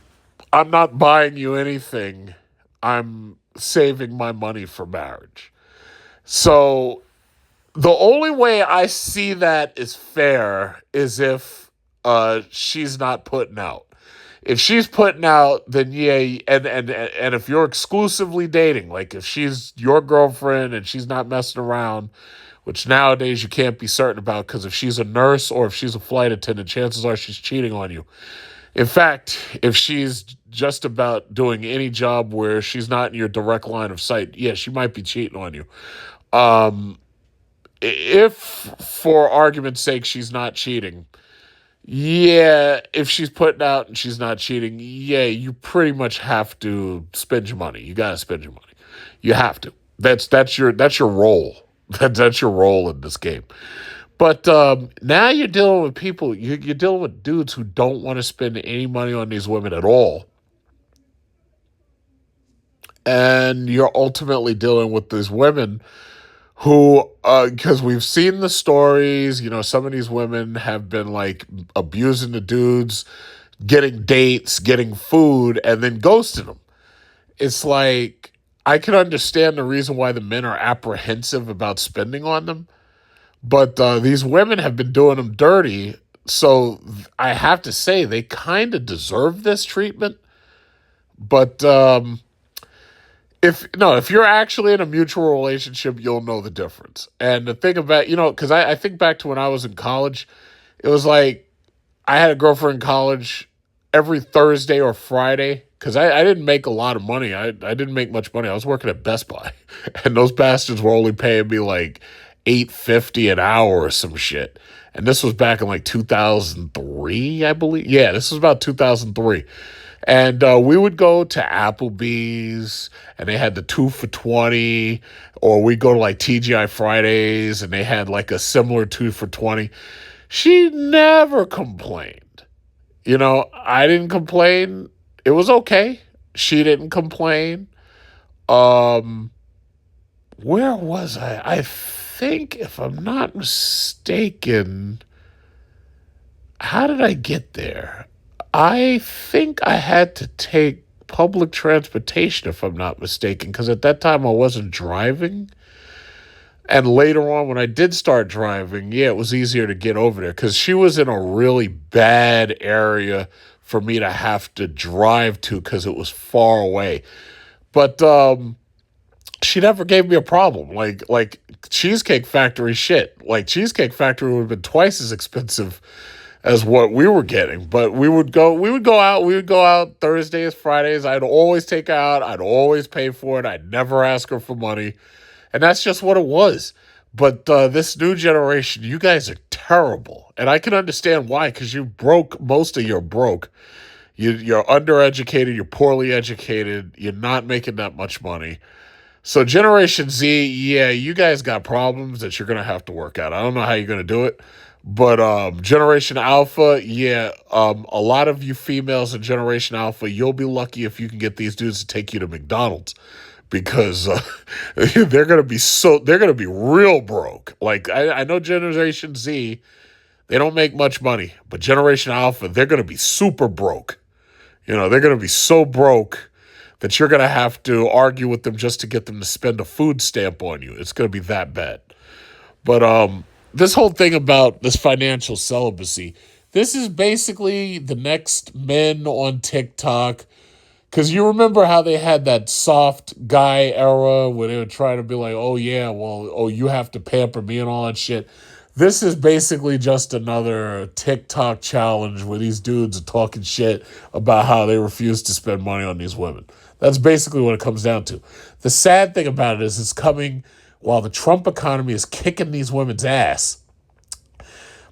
not buying you anything. I'm saving my money for marriage. So the only way I see that is fair is if she's not putting out. If she's putting out, then yeah, and if you're exclusively dating, like if she's your girlfriend and she's not messing around, which nowadays you can't be certain about because if she's a nurse or if she's a flight attendant, chances are she's cheating on you. In fact, if she's just about doing any job where she's not in your direct line of sight, yeah, she might be cheating on you. If, for argument's sake, she's not cheating, yeah, if she's putting out and she's not cheating, yeah, you pretty much have to spend your money. You gotta spend your money. You have to. That's your role. That's your role in this game. But now you're dealing with people. You're dealing with dudes who don't want to spend any money on these women at all, and you're ultimately dealing with these women who, because we've seen the stories, some of these women have been like abusing the dudes, getting dates, getting food, and then ghosting them. It's like, I can understand the reason why the men are apprehensive about spending on them, but these women have been doing them dirty. So I have to say they kind of deserve this treatment. But if you're actually in a mutual relationship, you'll know the difference. And the thing about, because I think back to when I was in college, it was like I had a girlfriend in college every Thursday or Friday because I didn't make a lot of money. I didn't make much money. I was working at Best Buy, and those bastards were only paying me like $8.50 an hour or some shit. And this was back in like 2003, I believe. Yeah, this was about 2003. And we would go to Applebee's, and they had the 2 for $20, or we go to like TGI Fridays, and they had like a similar 2 for $20. She never complained. I didn't complain. It was okay. She didn't complain. Where was I? I think, if I'm not mistaken, how did I get there? I think I had to take public transportation, if I'm not mistaken, because at that time I wasn't driving. And later on, when I did start driving, yeah, it was easier to get over there because she was in a really bad area for me to have to drive to because it was far away. But she never gave me a problem. Like Cheesecake Factory shit. Like Cheesecake Factory would have been twice as expensive as what we were getting. But we would go out Thursdays, Fridays. I'd always take her out. I'd always pay for it. I'd never ask her for money. And that's just what it was. But this new generation, you guys are terrible. And I can understand why, because you broke, most of you are broke. You're undereducated, you're poorly educated, you're not making that much money. So Generation Z, yeah, you guys got problems that you're going to have to work out. I don't know how you're going to do it. But Generation Alpha, yeah, a lot of you females in Generation Alpha, you'll be lucky if you can get these dudes to take you to McDonald's. Because they're gonna be real broke. Like I know Generation Z, they don't make much money, but Generation Alpha, they're gonna be super broke. They're gonna be so broke that you're gonna have to argue with them just to get them to spend a food stamp on you. It's gonna be that bad. But this whole thing about this financial celibacy, this is basically the next men on TikTok. Because you remember how they had that soft guy era where they were trying to be like, oh, yeah, well, you have to pamper me and all that shit. This is basically just another TikTok challenge where these dudes are talking shit about how they refuse to spend money on these women. That's basically what it comes down to. The sad thing about it is it's coming while the Trump economy is kicking these women's ass.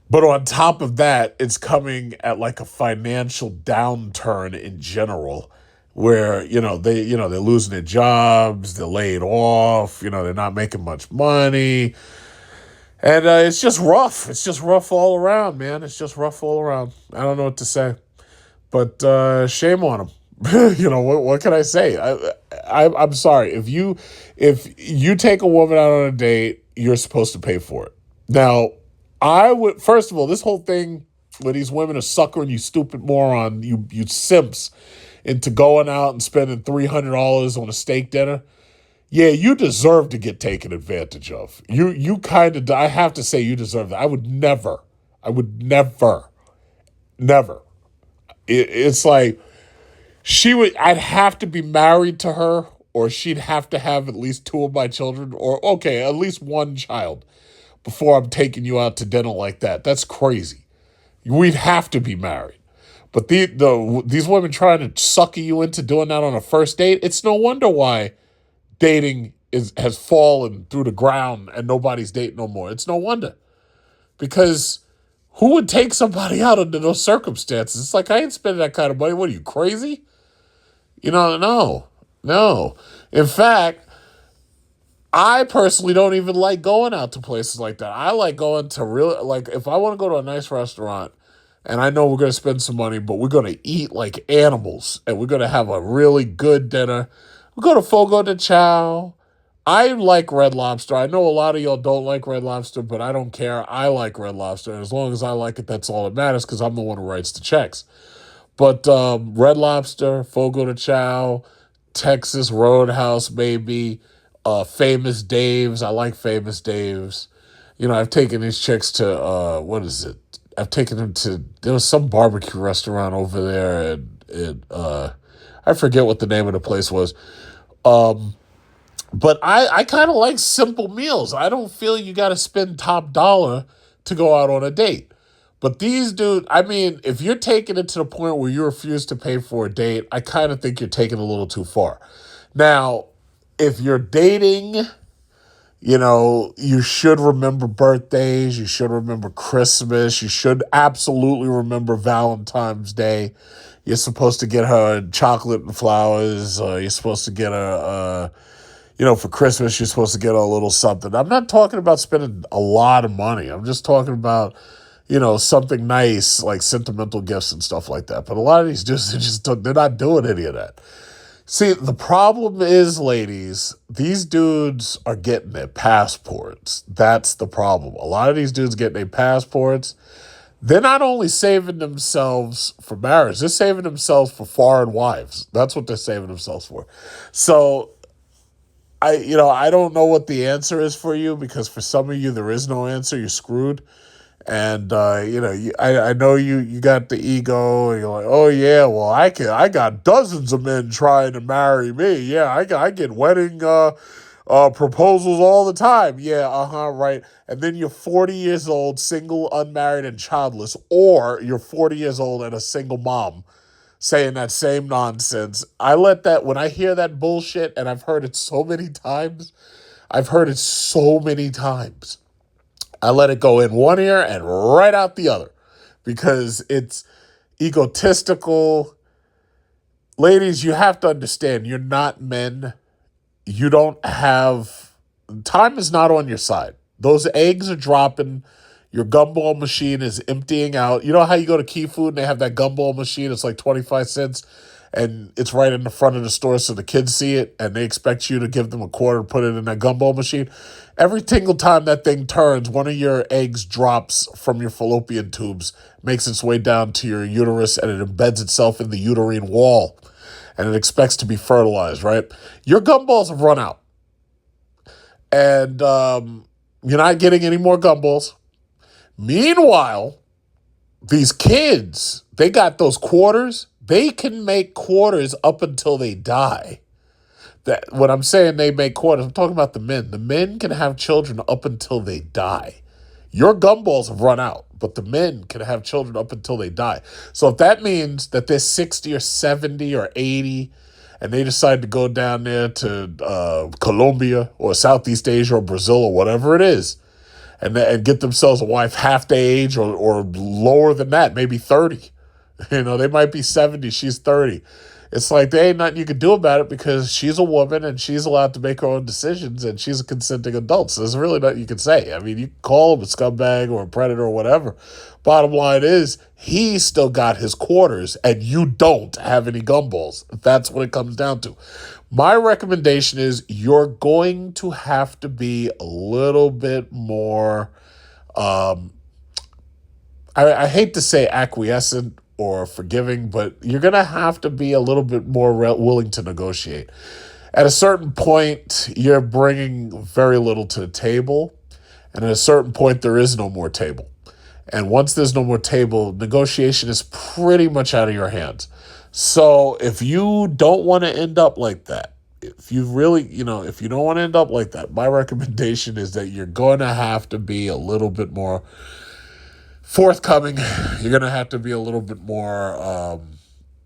But on top of that, it's coming at like a financial downturn in general, where they're losing their jobs, they're laid off, they're not making much money, and it's just rough. It's just rough all around, man. It's just rough all around. I don't know what to say, but shame on them. What can I say? I'm sorry. If you take a woman out on a date, you're supposed to pay for it. Now, I would first of all, this whole thing where these women are suckering you, stupid moron, you simps, into going out and spending $300 on a steak dinner. Yeah, you deserve to get taken advantage of. You kind of. I have to say, you deserve that. I would never. Never. It's like she would. I'd have to be married to her, or she'd have to have at least two of my children, or okay, at least one child, before I'm taking you out to dinner like that. That's crazy. We'd have to be married. But these women trying to sucker you into doing that on a first date, it's no wonder why dating has fallen through the ground and nobody's dating no more. It's no wonder. Because who would take somebody out under those circumstances? It's like, I ain't spending that kind of money. What are you, crazy? No. In fact, I personally don't even like going out to places like that. I like going to if I want to go to a nice restaurant and I know we're going to spend some money, but we're going to eat like animals and we're going to have a really good dinner. We go to Fogo de Chao. I like Red Lobster. I know a lot of y'all don't like Red Lobster, but I don't care. I like Red Lobster. And as long as I like it, that's all that matters because I'm the one who writes the checks. But Red Lobster, Fogo de Chao, Texas Roadhouse, maybe, Famous Dave's. I like Famous Dave's. I've taken these chicks to, what is it? I've taken them to, there was some barbecue restaurant over there, and I forget what the name of the place was. But I kind of like simple meals. I don't feel you got to spend top dollar to go out on a date. But these dudes, I mean, if you're taking it to the point where you refuse to pay for a date, I kind of think you're taking it a little too far. Now, if you're dating, you should remember birthdays. You should remember Christmas. You should absolutely remember Valentine's Day. You're supposed to get her chocolate and flowers. You're supposed to get her, for Christmas, you're supposed to get her a little something. I'm not talking about spending a lot of money. I'm just talking about, something nice, like sentimental gifts and stuff like that. But a lot of these dudes, they're not doing any of that. See, the problem is, ladies, these dudes are getting their passports. That's the problem. A lot of these dudes getting their passports. They're not only saving themselves for marriage, they're saving themselves for foreign wives. That's what they're saving themselves for. So, I don't know what the answer is for you, because for some of you, there is no answer. You're screwed. And, I know you got the ego, and you're like, oh, yeah, well, I got dozens of men trying to marry me. Yeah, I get wedding proposals all the time. Yeah, right. And then you're 40 years old, single, unmarried, and childless, or you're 40 years old and a single mom saying that same nonsense. When I hear that bullshit, and I've heard it so many times, I let it go in one ear and right out the other, because it's egotistical. Ladies, you have to understand, you're not men. You don't have, time is not on your side. Those eggs are dropping. Your gumball machine is emptying out. You know how you go to Key Food and they have that gumball machine? It's like 25 cents and it's right in the front of the store so the kids see it and they expect you to give them a quarter to put it in that gumball machine. Every single time that thing turns, one of your eggs drops from your fallopian tubes, makes its way down to your uterus, and it embeds itself in the uterine wall. And it expects to be fertilized, right? Your gumballs have run out. And you're not getting any more gumballs. Meanwhile, these kids, they got those quarters. They can make quarters up until they die. That when I'm saying they make quarters, I'm talking about the men. The men can have children up until they die. Your gumballs have run out, but the men can have children up until they die. So if that means that they're 60 or 70 or 80 and they decide to go down there to Colombia or Southeast Asia or Brazil or whatever it is, and get themselves a wife half their age or lower than that, maybe 30. They might be 70, she's 30. It's like there ain't nothing you can do about it because she's a woman and she's allowed to make her own decisions and she's a consenting adult. So there's really nothing you can say. I mean, you can call him a scumbag or a predator or whatever. Bottom line is, he's still got his quarters and you don't have any gumballs. That's what it comes down to. My recommendation is you're going to have to be a little bit more, I hate to say acquiescent or forgiving, but you're going to have to be a little bit more willing to negotiate. At a certain point, you're bringing very little to the table. And at a certain point, there is no more table. And once there's no more table, negotiation is pretty much out of your hands. So if you don't want to end up like that, if you really, if you don't want to end up like that, my recommendation is that you're going to have to be a little bit more forthcoming. You're going to have to be a little bit more,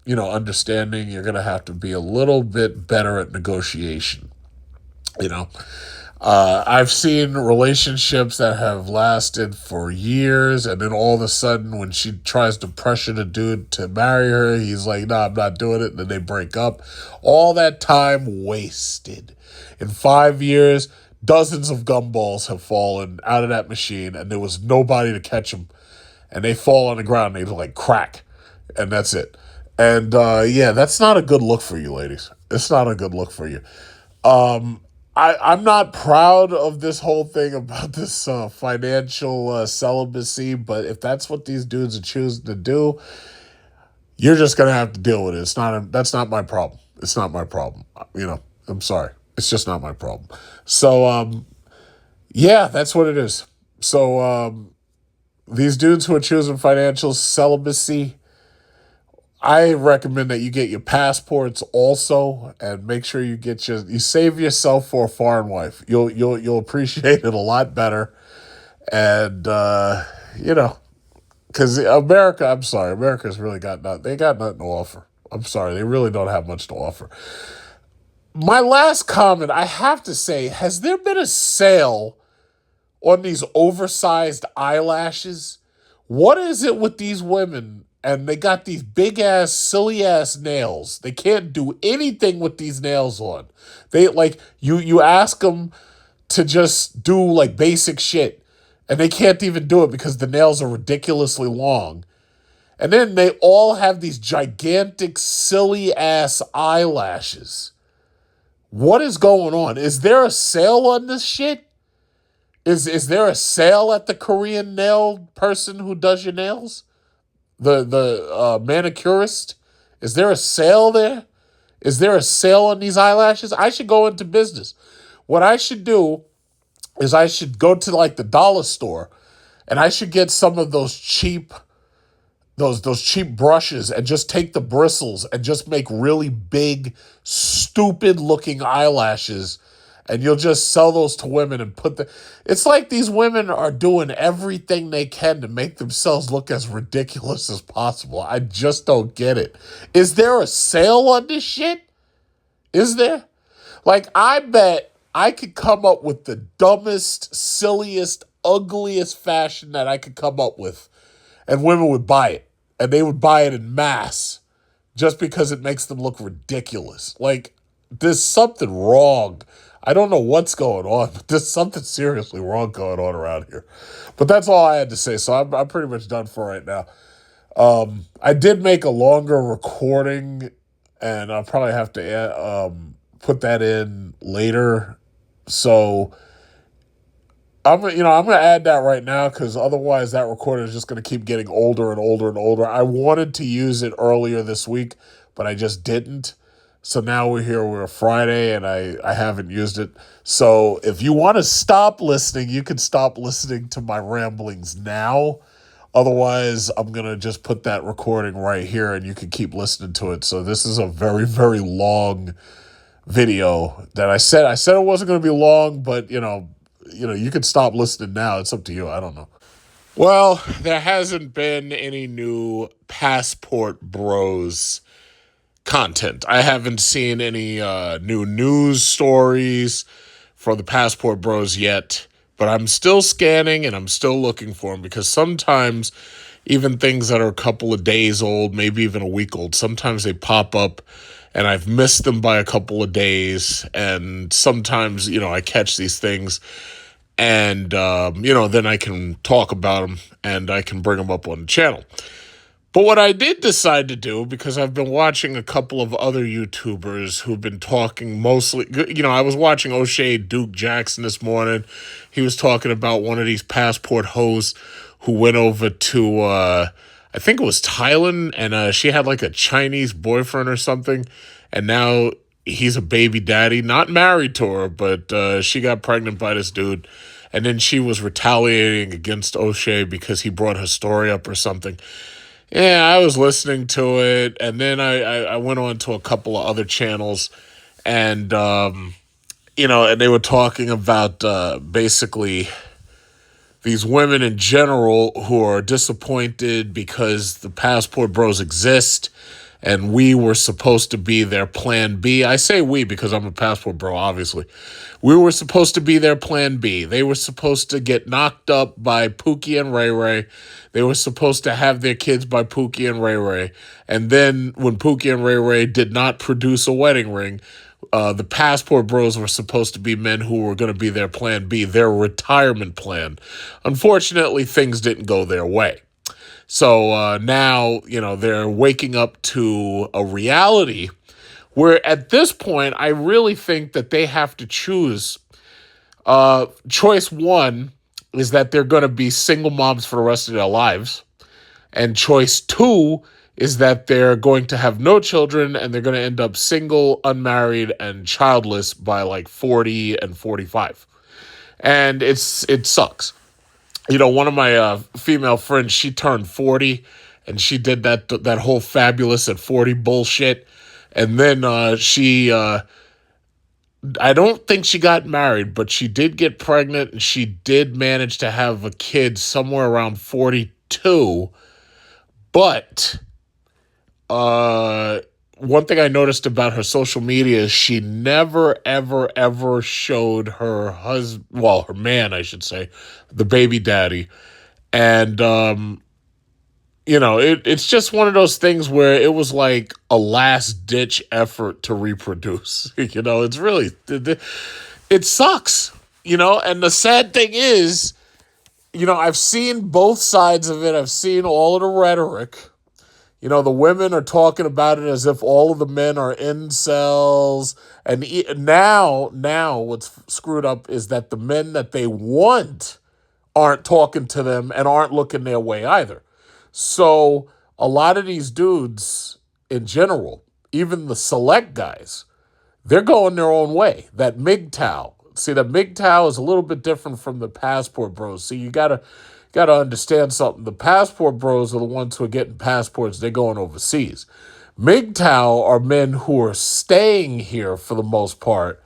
understanding. You're going to have to be a little bit better at negotiation. I've seen relationships that have lasted for years, and then all of a sudden when she tries to pressure the dude to marry her, he's like, no, I'm not doing it, and then they break up. All that time wasted. In 5 years, dozens of gumballs have fallen out of that machine, and there was nobody to catch them. And they fall on the ground and they like crack. And that's it. And that's not a good look for you, ladies. It's not a good look for you. I'm not proud of this whole thing about this financial celibacy, but if that's what these dudes are choosing to do, you're just going to have to deal with it. That's not my problem. It's not my problem. I'm sorry. It's just not my problem. So, that's what it is. So, these dudes who are choosing financial celibacy, I recommend that you get your passports also, and make sure you save yourself for a foreign wife. You'll appreciate it a lot better, and because America's really got nothing. They got nothing to offer. I'm sorry, they really don't have much to offer. My last comment, I have to say, has there been a sale on these oversized eyelashes? What is it with these women? And they got these big ass, silly ass nails. They can't do anything with these nails on. They you ask them to just do like basic shit, and they can't even do it because the nails are ridiculously long. And then they all have these gigantic, silly ass eyelashes. What is going on? Is there a sale on this shit? Is there a sale at the Korean nail person who does your nails? The manicurist? Is there a sale there? Is there a sale on these eyelashes? I should go into business. What I should do is I should go to like the dollar store and I should get some of those cheap brushes and just take the bristles and just make really big, stupid looking eyelashes. And you'll just sell those to women and it's like these women are doing everything they can to make themselves look as ridiculous as possible. I just don't get it. Is there a sale on this shit? Is there? Like, I bet I could come up with the dumbest, silliest, ugliest fashion that I could come up with, and women would buy it. And they would buy it in mass just because it makes them look ridiculous. Like, there's something wrong. I don't know what's going on, but there's something seriously wrong going on around here. But that's all I had to say, so I'm pretty much done for right now. I did make a longer recording, and I'll probably have to put that in later. So I'm going to add that right now, because otherwise that recording is just going to keep getting older and older and older. I wanted to use it earlier this week, but I just didn't. So now we're Friday, and I haven't used it. So if you want to stop listening, you can stop listening to my ramblings now. Otherwise, I'm going to just put that recording right here, and you can keep listening to it. So this is a very, very long video that I said it wasn't going to be long, but, you can stop listening now. It's up to you. I don't know. Well, there hasn't been any new Passport Bros content. I haven't seen any new news stories for the Passport Bros yet, but I'm still scanning and I'm still looking for them, because sometimes even things that are a couple of days old, maybe even a week old. Sometimes they pop up and I've missed them by a couple of days. And sometimes, I catch these things and, then I can talk about them and I can bring them up on the channel. But what I did decide to do, because I've been watching a couple of other YouTubers who've been talking mostly, I was watching O'Shea Duke Jackson this morning. He was talking about one of these passport hoes who went over to, I think it was Thailand, and she had like a Chinese boyfriend or something. And now he's a baby daddy, not married to her, but she got pregnant by this dude. And then she was retaliating against O'Shea because he brought her story up or something. Yeah, I was listening to it, and then I went on to a couple of other channels, and, and they were talking about basically these women in general who are disappointed because the passport bros exist, and we were supposed to be their plan B. I say we because I'm a passport bro, obviously. We were supposed to be their plan B. They were supposed to get knocked up by Pookie and Ray Ray. They were supposed to have their kids by Pookie and Ray Ray. And then when Pookie and Ray Ray did not produce a wedding ring, the passport bros were supposed to be men who were going to be their plan B, their retirement plan. Unfortunately, things didn't go their way. So now, they're waking up to a reality where at this point, I really think that they have to choose. Choice one is that they're going to be single moms for the rest of their lives. And choice two is that they're going to have no children and they're going to end up single, unmarried, and childless by like 40 and 45. And it sucks. One of my female friends, she turned 40 and she did that whole fabulous at 40 bullshit. And then she, I don't think she got married, but she did get pregnant and she did manage to have a kid somewhere around 42. But one thing I noticed about her social media is she never, ever, ever showed her husband, well, her man, I should say, the baby daddy. And, it's just one of those things where it was like a last-ditch effort to reproduce. It's really, it sucks, and the sad thing is, I've seen both sides of it. I've seen all of the rhetoric. The women are talking about it as if all of the men are incels. And now what's screwed up is that the men that they want aren't talking to them and aren't looking their way either. So a lot of these dudes in general, even the select guys, they're going their own way. That MGTOW. See, the MGTOW is a little bit different from the passport bros. See, you gotta understand something. The passport bros are the ones who are getting passports. They're going overseas. MGTOW are men who are staying here for the most part,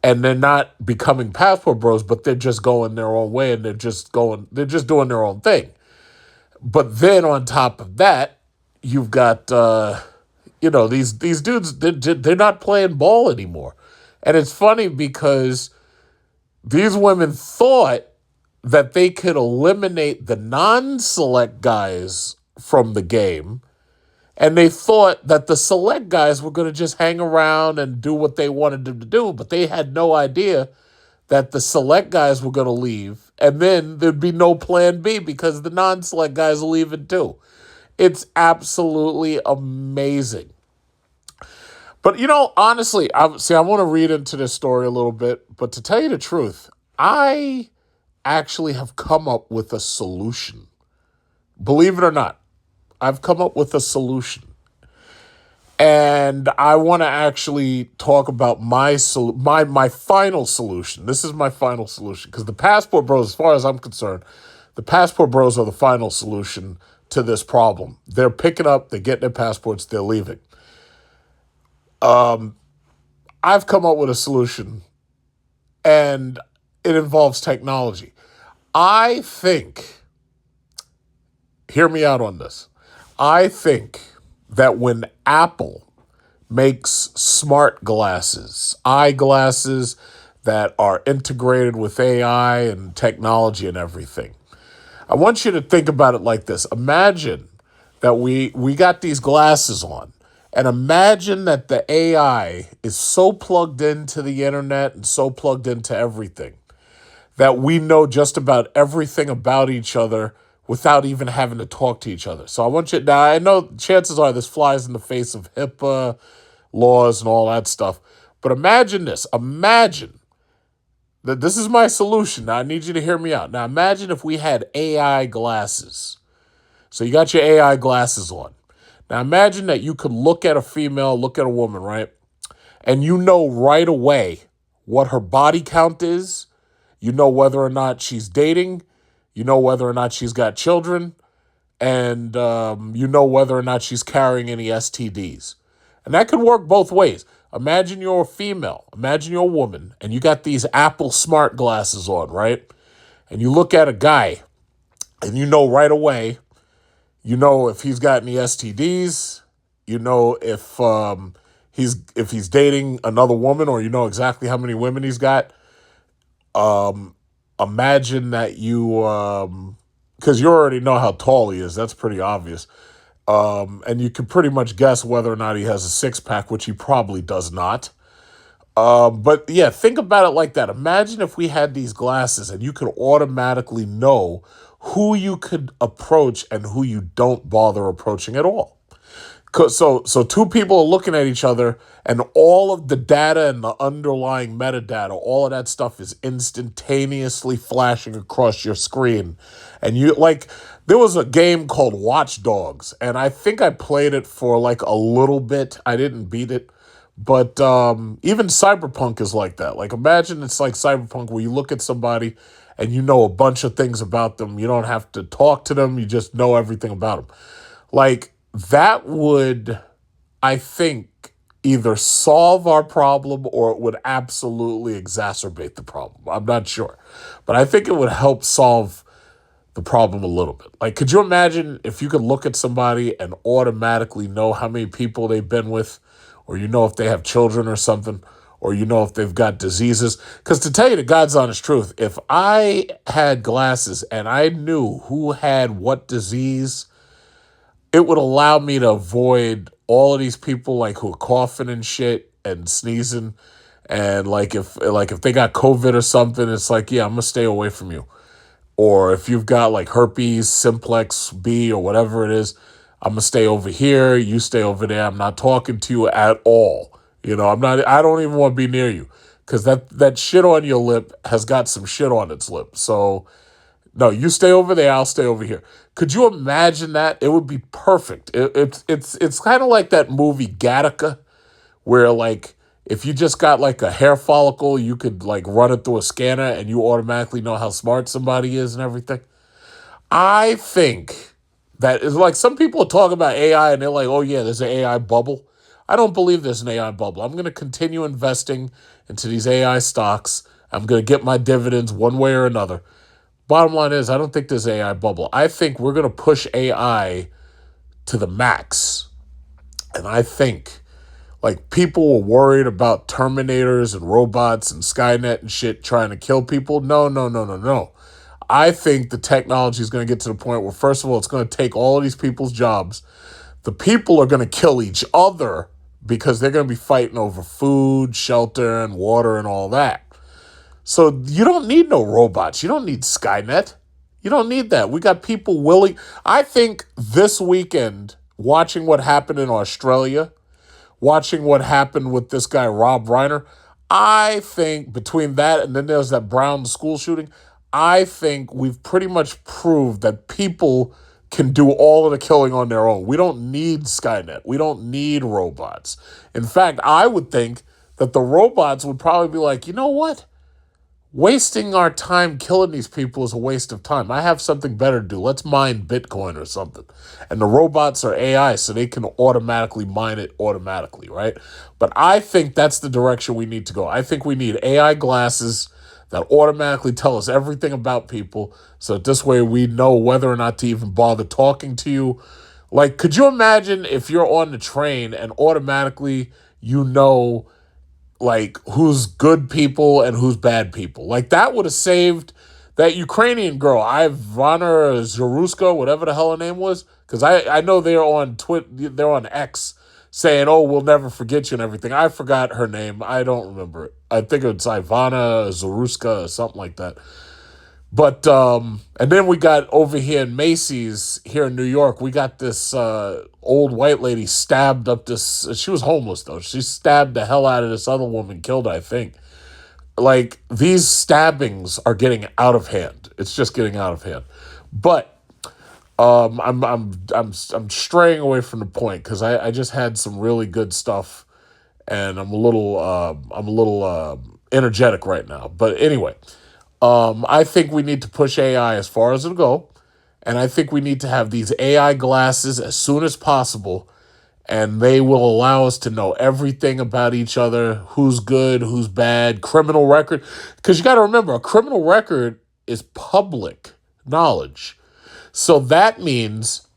and they're not becoming passport bros, but they're just going their own way, and they're just doing their own thing. But then on top of that, you've got these dudes. They're not playing ball anymore, and it's funny because these women thought that they could eliminate the non-select guys from the game, and they thought that the select guys were going to just hang around and do what they wanted them to do, but they had no idea that the select guys were going to leave, and then there'd be no plan B because the non-select guys are leaving too. It's absolutely amazing. But, honestly, I want to read into this story a little bit, but to tell you the truth, I actually have come up with a solution. Believe it or not, I've come up with a solution. And I want to actually talk about my final solution. This is my final solution because the passport bros, as far as I'm concerned, the passport bros are the final solution to this problem. They're picking up, they're getting their passports, they're leaving. I've come up with a solution, and it involves technology. I think, hear me out on this. I think that when Apple makes smart glasses, eyeglasses that are integrated with AI and technology and everything, I want you to think about it like this. Imagine that we got these glasses on, and imagine that the AI is so plugged into the internet and so plugged into everything that we know just about everything about each other without even having to talk to each other. So I want you, now I know chances are this flies in the face of HIPAA laws and all that stuff, but imagine this. Imagine that this is my solution. Now I need you to hear me out. Now imagine if we had AI glasses. So you got your AI glasses on. Now imagine that you could look at a female, look at a woman, right? And you know right away what her body count is. You know whether or not she's dating. You know whether or not she's got children. And you know whether or not she's carrying any STDs. And that could work both ways. Imagine you're a female. Imagine you're a woman. And you got these Apple smart glasses on, right? And you look at a guy. And you know right away. You know if he's got any STDs. You know if he's dating another woman, or you know exactly how many women he's got. Imagine that you, because you already know how tall he is. That's pretty obvious. And you can pretty much guess whether or not he has a six-pack, which he probably does not. But yeah, think about it like that. Imagine if we had these glasses and you could automatically know who you could approach and who you don't bother approaching at all. So two people are looking at each other, and all of the data and the underlying metadata, all of that stuff is instantaneously flashing across your screen. And you, like, there was a game called Watch Dogs, and I think I played it for like a little bit. I didn't beat it. But even Cyberpunk is like that. Like, imagine it's like Cyberpunk where you look at somebody and you know a bunch of things about them. You don't have to talk to them. You just know everything about them. Like, that would, I think, either solve our problem or it would absolutely exacerbate the problem. I'm not sure. But I think it would help solve the problem a little bit. Like, could you imagine if you could look at somebody and automatically know how many people they've been with, or you know if they have children or something, or you know if they've got diseases? Because to tell you the God's honest truth, if I had glasses and I knew who had what disease, it would allow me to avoid all of these people like who are coughing and shit and sneezing. And like if they got COVID or something, it's like, yeah, I'm gonna stay away from you. Or if you've got like herpes, simplex B, or whatever it is, I'm gonna stay over here, you stay over there. I'm not talking to you at all. You know, I don't even want to be near you. Because that shit on your lip has got some shit on its lip. So no, you stay over there, I'll stay over here. Could you imagine that? It would be perfect. It's kind of like that movie Gattaca, where like if you just got like a hair follicle, you could like run it through a scanner and you automatically know how smart somebody is and everything. I think that is like some people are talking about AI and they're like, oh yeah, there's an AI bubble. I don't believe there's an AI bubble. I'm going to continue investing into these AI stocks. I'm going to get my dividends one way or another. Bottom line is, I don't think there's AI bubble. I think we're going to push AI to the max. And I think, like, people were worried about Terminators and robots and Skynet and shit trying to kill people. No. I think the technology is going to get to the point where, first of all, it's going to take all of these people's jobs. The people are going to kill each other because they're going to be fighting over food, shelter, and water and all that. So you don't need no robots. You don't need Skynet. You don't need that. We got people willing. I think this weekend, watching what happened in Australia, watching what happened with this guy, Rob Reiner, I think between that and then there's that Brown school shooting, I think we've pretty much proved that people can do all of the killing on their own. We don't need Skynet. We don't need robots. In fact, I would think that the robots would probably be like, you know what? Wasting our time killing these people is a waste of time. I have something better to do. Let's mine Bitcoin or something. And the robots are AI, so they can automatically mine it automatically, right? But I think that's the direction we need to go. I think we need AI glasses that automatically tell us everything about people, so that this way we know whether or not to even bother talking to you. Like, could you imagine if you're on the train and automatically you know like who's good people and who's bad people? Like that would have saved that Ukrainian girl, Ivana Zaruska, whatever the hell her name was, because I know they're on they're on X saying, "Oh, we'll never forget you" and everything. I forgot her name. I don't remember it. I think it's Ivana Zaruska or something like that. But and then we got over here in Macy's here in New York, we got this old white lady stabbed up this. She was homeless though. She stabbed the hell out of this other woman, killed her, I think. Like, these stabbings are getting out of hand. It's just getting out of hand. But I'm straying away from the point because I just had some really good stuff, and I'm a little energetic right now. But anyway, I think we need to push AI as far as it'll go, and I think we need to have these AI glasses as soon as possible, and they will allow us to know everything about each other, who's good, who's bad, criminal record. Because you got to remember, a criminal record is public knowledge. So that means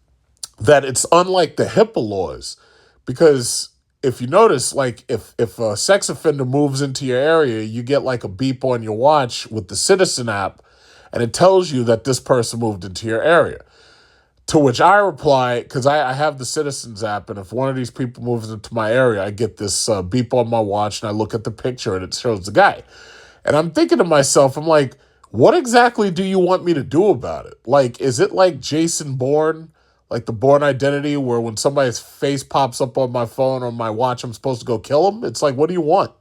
that it's unlike the HIPAA laws. Because if you notice, like if a sex offender moves into your area, you get like a beep on your watch with the Citizen app, and it tells you that this person moved into your area. To which I reply, because I have the Citizens app, and if one of these people moves into my area, I get this beep on my watch, and I look at the picture, and it shows the guy. And I'm thinking to myself, I'm like, what exactly do you want me to do about it? Like, is it like Jason Bourne, like the Bourne Identity, where when somebody's face pops up on my phone or my watch, I'm supposed to go kill him? It's like, what do you want?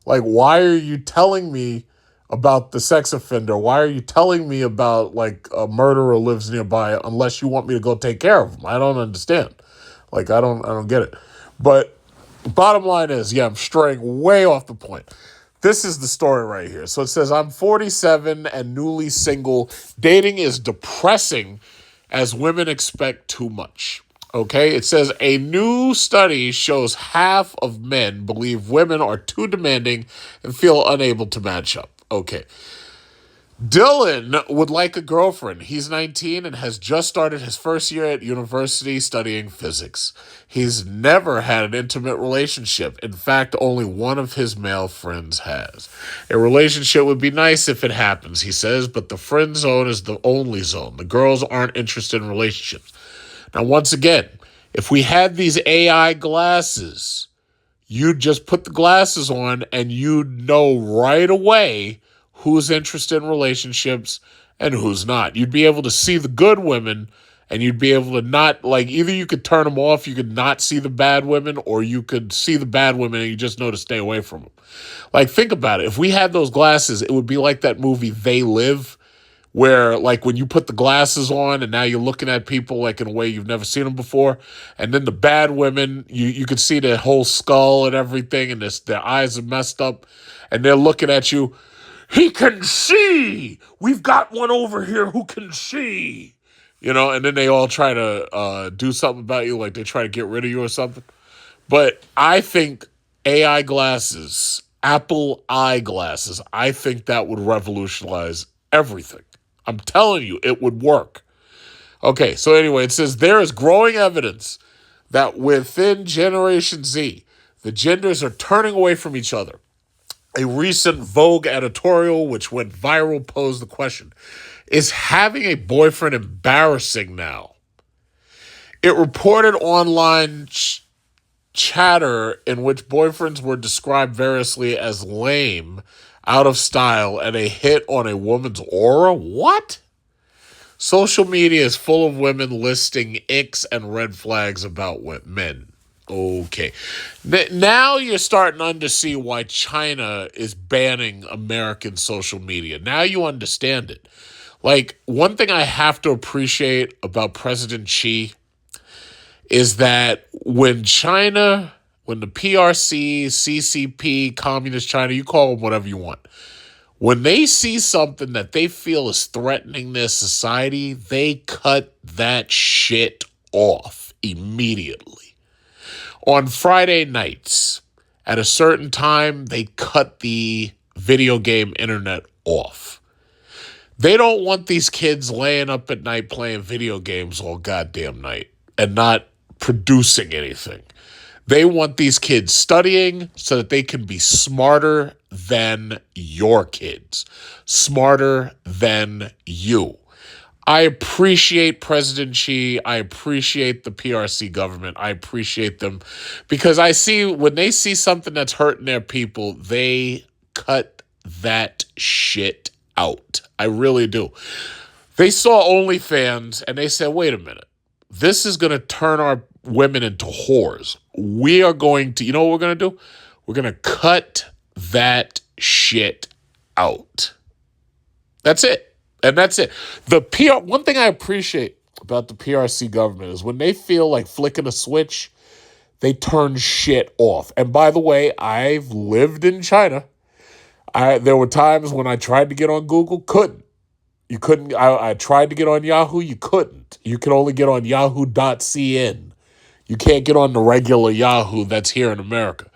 Like, why are you telling me about the sex offender? Why are you telling me about, like, a murderer lives nearby unless you want me to go take care of him? I don't understand. Like, I don't get it. But bottom line is, yeah, I'm straying way off the point. This is the story right here. So it says, I'm 47 and newly single. Dating is depressing as women expect too much. Okay, it says a new study shows half of men believe women are too demanding and feel unable to match up. Okay. Dylan would like a girlfriend. He's 19 and has just started his first year at university studying physics. He's never had an intimate relationship. In fact, only one of his male friends has. A relationship would be nice if it happens, he says, but the friend zone is the only zone. The girls aren't interested in relationships. Now, once again, if we had these AI glasses, you'd just put the glasses on and you'd know right away who's interested in relationships and who's not. You'd be able to see the good women, and you'd be able to not, like, either you could turn them off, you could not see the bad women, or you could see the bad women and you just know to stay away from them. Like, think about it. If we had those glasses, it would be like that movie They Live, where, like, when you put the glasses on and now you're looking at people like in a way you've never seen them before, and then the bad women, you could see their whole skull and everything, and their eyes are messed up, and they're looking at you. He can see! We've got one over here who can see! You know, and then they all try to do something about you, like they try to get rid of you or something. But I think AI glasses, Apple eyeglasses, I think that would revolutionize everything. I'm telling you, it would work. Okay, so anyway, it says there is growing evidence that within Generation Z, the genders are turning away from each other. A recent Vogue editorial, which went viral, posed the question, is having a boyfriend embarrassing now? It reported online chatter in which boyfriends were described variously as lame, out of style, and a hit on a woman's aura? What? Social media is full of women listing icks and red flags about men. Okay. Now you're starting to see why China is banning American social media. Now you understand it. Like, one thing I have to appreciate about President Xi is that when the PRC, CCP, Communist China, you call them whatever you want, when they see something that they feel is threatening their society, they cut that shit off immediately. On Friday nights, at a certain time, they cut the video game internet off. They don't want these kids laying up at night playing video games all goddamn night and not producing anything. They want these kids studying so that they can be smarter than your kids, smarter than you. I appreciate President Xi. I appreciate the PRC government. I appreciate them because I see when they see something that's hurting their people, they cut that shit out. I really do. They saw OnlyFans and they said, wait a minute. This is going to turn our women into whores. We are going to, you know what we're going to do? We're going to cut that shit out. That's it. And that's it. One thing I appreciate about the PRC government is when they feel like flicking a switch, they turn shit off. And by the way, I've lived in China. There were times when I tried to get on Google, couldn't. You couldn't. I tried to get on Yahoo, you couldn't. You can only get on yahoo.cn. You can't get on the regular Yahoo that's here in America.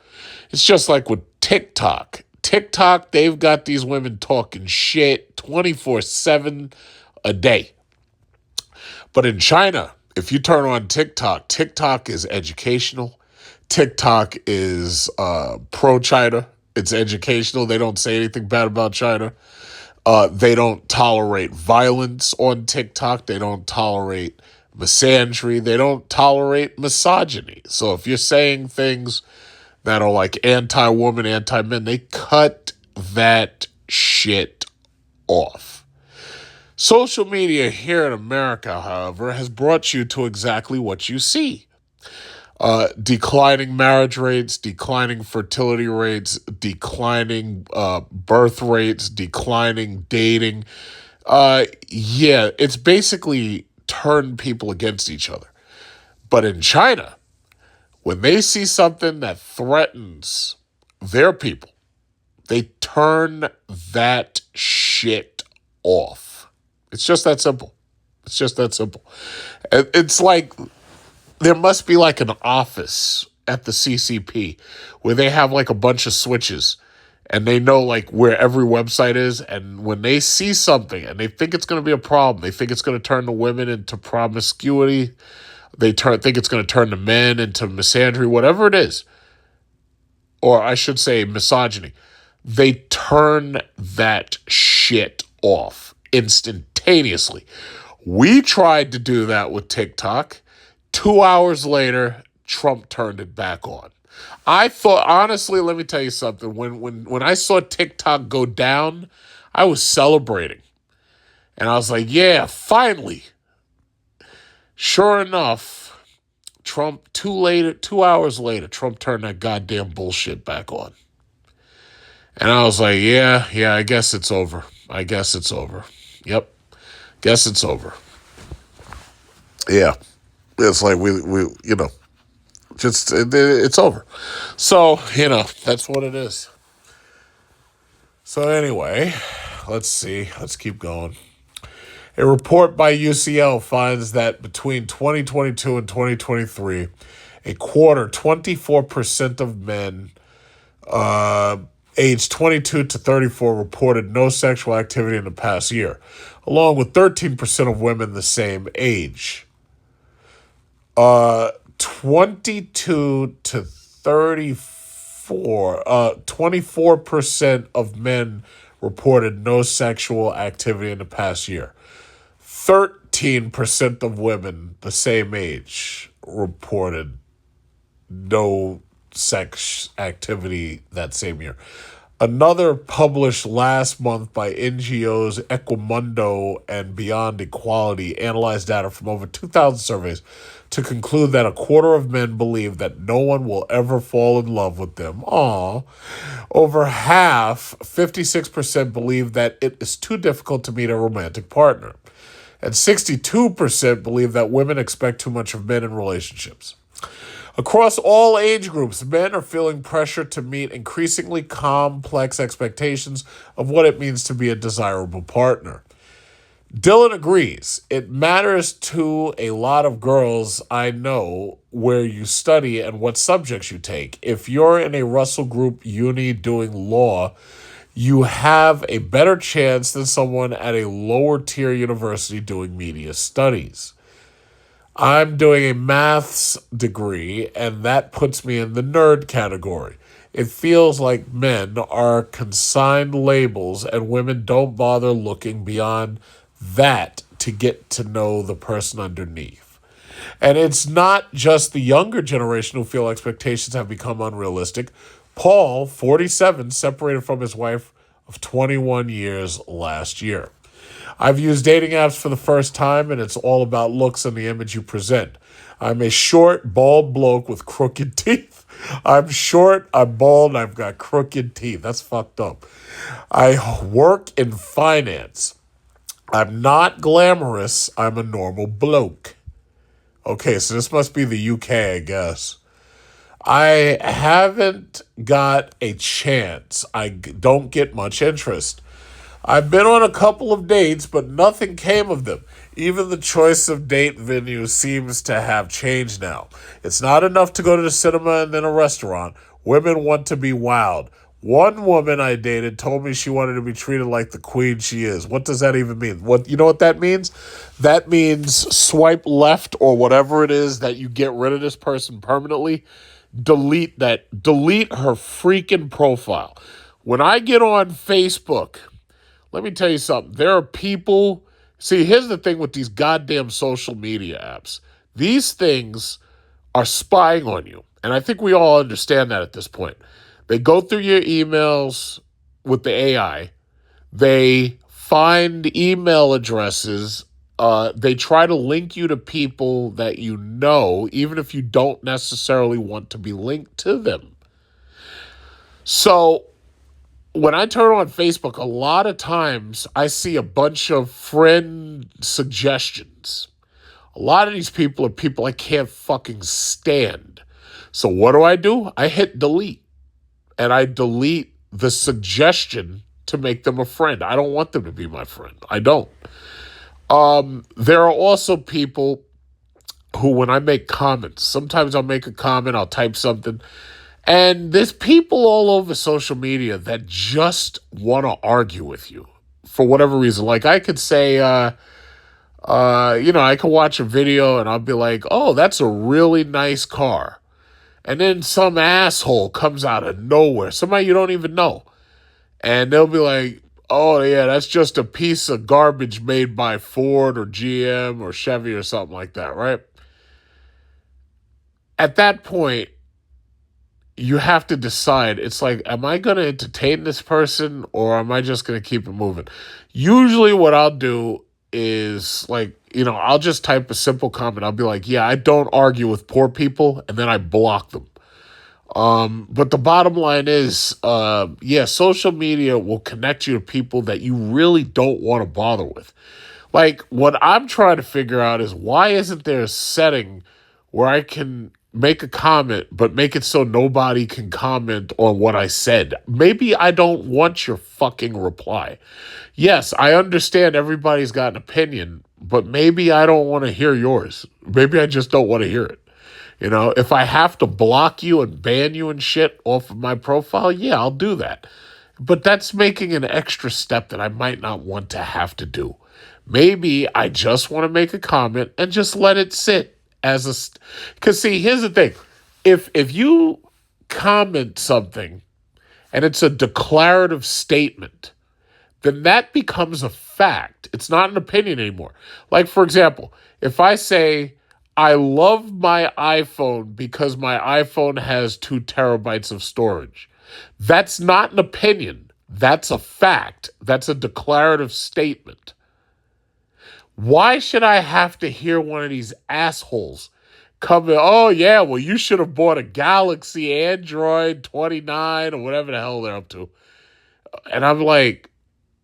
It's just like with TikTok. TikTok, they've got these women talking shit 24/7 a day. But in China, if you turn on TikTok, TikTok is educational. TikTok is pro-China. It's educational. They don't say anything bad about China. They don't tolerate violence on TikTok. They don't tolerate misandry. They don't tolerate misogyny. So if you're saying things that are like anti-woman, anti-men, they cut that shit off. Social media here in America, however, has brought you to exactly what you see. Declining marriage rates, declining fertility rates, declining birth rates, declining dating. It's basically turned people against each other. But in China, when they see something that threatens their people, they turn that shit off. It's just that simple. It's just that simple. It's like there must be like an office at the CCP where they have like a bunch of switches and they know like where every website is. And when they see something and they think it's going to be a problem, they think it's going to turn the women into promiscuity, they think it's going to turn the men into misandry, whatever it is, or I should say misogyny, they turn that shit off instantaneously. We tried to do that with TikTok. 2 hours later, Trump turned it back on. I thought, honestly, let me tell you something. When I saw TikTok go down, I was celebrating. And I was like, yeah, finally. Sure enough, Trump, 2 hours later, Trump turned that goddamn bullshit back on. And I was like, yeah, I guess it's over. I guess it's over. Yep. Guess it's over. Yeah. It's like we it's over. So, that's what it is. So anyway, let's see. Let's keep going. A report by UCL finds that between 2022 and 2023, a quarter, 24% of men aged 22 to 34 reported no sexual activity in the past year, along with 13% of women the same age. 22 to 34, 24% of men reported no sexual activity in the past year. 13% of women the same age reported no sex activity that same year. Another published last month by NGOs Equimundo and Beyond Equality analyzed data from over 2,000 surveys to conclude that a quarter of men believe that no one will ever fall in love with them. Over half, 56%, believe that it is too difficult to meet a romantic partner. And 62% believe that women expect too much of men in relationships. Across all age groups, men are feeling pressure to meet increasingly complex expectations of what it means to be a desirable partner. Dylan agrees. It matters to a lot of girls I know where you study and what subjects you take. If you're in a Russell Group uni doing law, you have a better chance than someone at a lower tier university doing media studies. I'm doing a maths degree, and that puts me in the nerd category. It feels like men are consigned labels and women don't bother looking beyond that to get to know the person underneath. And it's not just the younger generation who feel expectations have become unrealistic. Paul, 47, separated from his wife of 21 years last year. I've used dating apps for the first time, and it's all about looks and the image you present. I'm a short, bald bloke with crooked teeth. I'm short, I'm bald, I've got crooked teeth. That's fucked up. I work in finance. I'm not glamorous, I'm a normal bloke. Okay, so this must be the UK, I guess. I haven't got a chance. I don't get much interest. I've been on a couple of dates, but nothing came of them. Even the choice of date venue seems to have changed now. It's not enough to go to the cinema and then a restaurant. Women want to be wowed. One woman I dated told me she wanted to be treated like the queen she is. What does that even mean? You know what that means? That means swipe left or whatever it is that you get rid of this person permanently. Delete that. Delete her freaking profile. When I get on Facebook, let me tell you something. There are people. See, here's the thing with these goddamn social media apps. These things are spying on you. And I think we all understand that at this point. They go through your emails with the AI. They find email addresses. They try to link you to people that you know, even if you don't necessarily want to be linked to them. So when I turn on Facebook, a lot of times I see a bunch of friend suggestions. A lot of these people are people I can't fucking stand. So what do? I hit delete. And I delete the suggestion to make them a friend. I don't want them to be my friend. I don't. There are also people who, when I make comments, sometimes I'll make a comment, I'll type something, and there's people all over social media that just want to argue with you for whatever reason. Like I could say, I could watch a video and I'll be like, oh, that's a really nice car. And then some asshole comes out of nowhere, somebody you don't even know. And they'll be like, oh, yeah, that's just a piece of garbage made by Ford or GM or Chevy or something like that, right? At that point, you have to decide. It's like, am I going to entertain this person or am I just going to keep it moving? Usually what I'll do is I'll just type a simple comment. I'll be like, yeah, I don't argue with poor people. And then I block them. But the bottom line is, social media will connect you to people that you really don't want to bother with. Like, what I'm trying to figure out is why isn't there a setting where I can make a comment, but make it so nobody can comment on what I said? Maybe I don't want your fucking reply. Yes, I understand everybody's got an opinion, but maybe I don't want to hear yours. Maybe I just don't want to hear it. If I have to block you and ban you and shit off of my profile, yeah, I'll do that. But that's making an extra step that I might not want to have to do. Maybe I just want to make a comment and just let it sit because see, here's the thing. If you comment something and it's a declarative statement, then that becomes a fact. It's not an opinion anymore. Like, for example, if I say, I love my iPhone because my iPhone has 2 terabytes of storage, that's not an opinion. That's a fact. That's a declarative statement. Why should I have to hear one of these assholes come in, oh, yeah, well, you should have bought a Galaxy Android 29 or whatever the hell they're up to. And I'm like,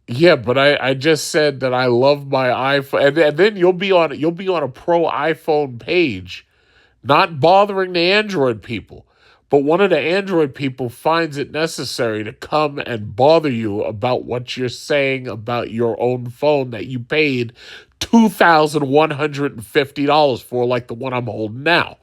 yeah, but I just said that I love my iPhone. And then you'll be on a pro iPhone page, not bothering the Android people. But one of the Android people finds it necessary to come and bother you about what you're saying about your own phone that you paid $2,150 for, like the one I'm holding now.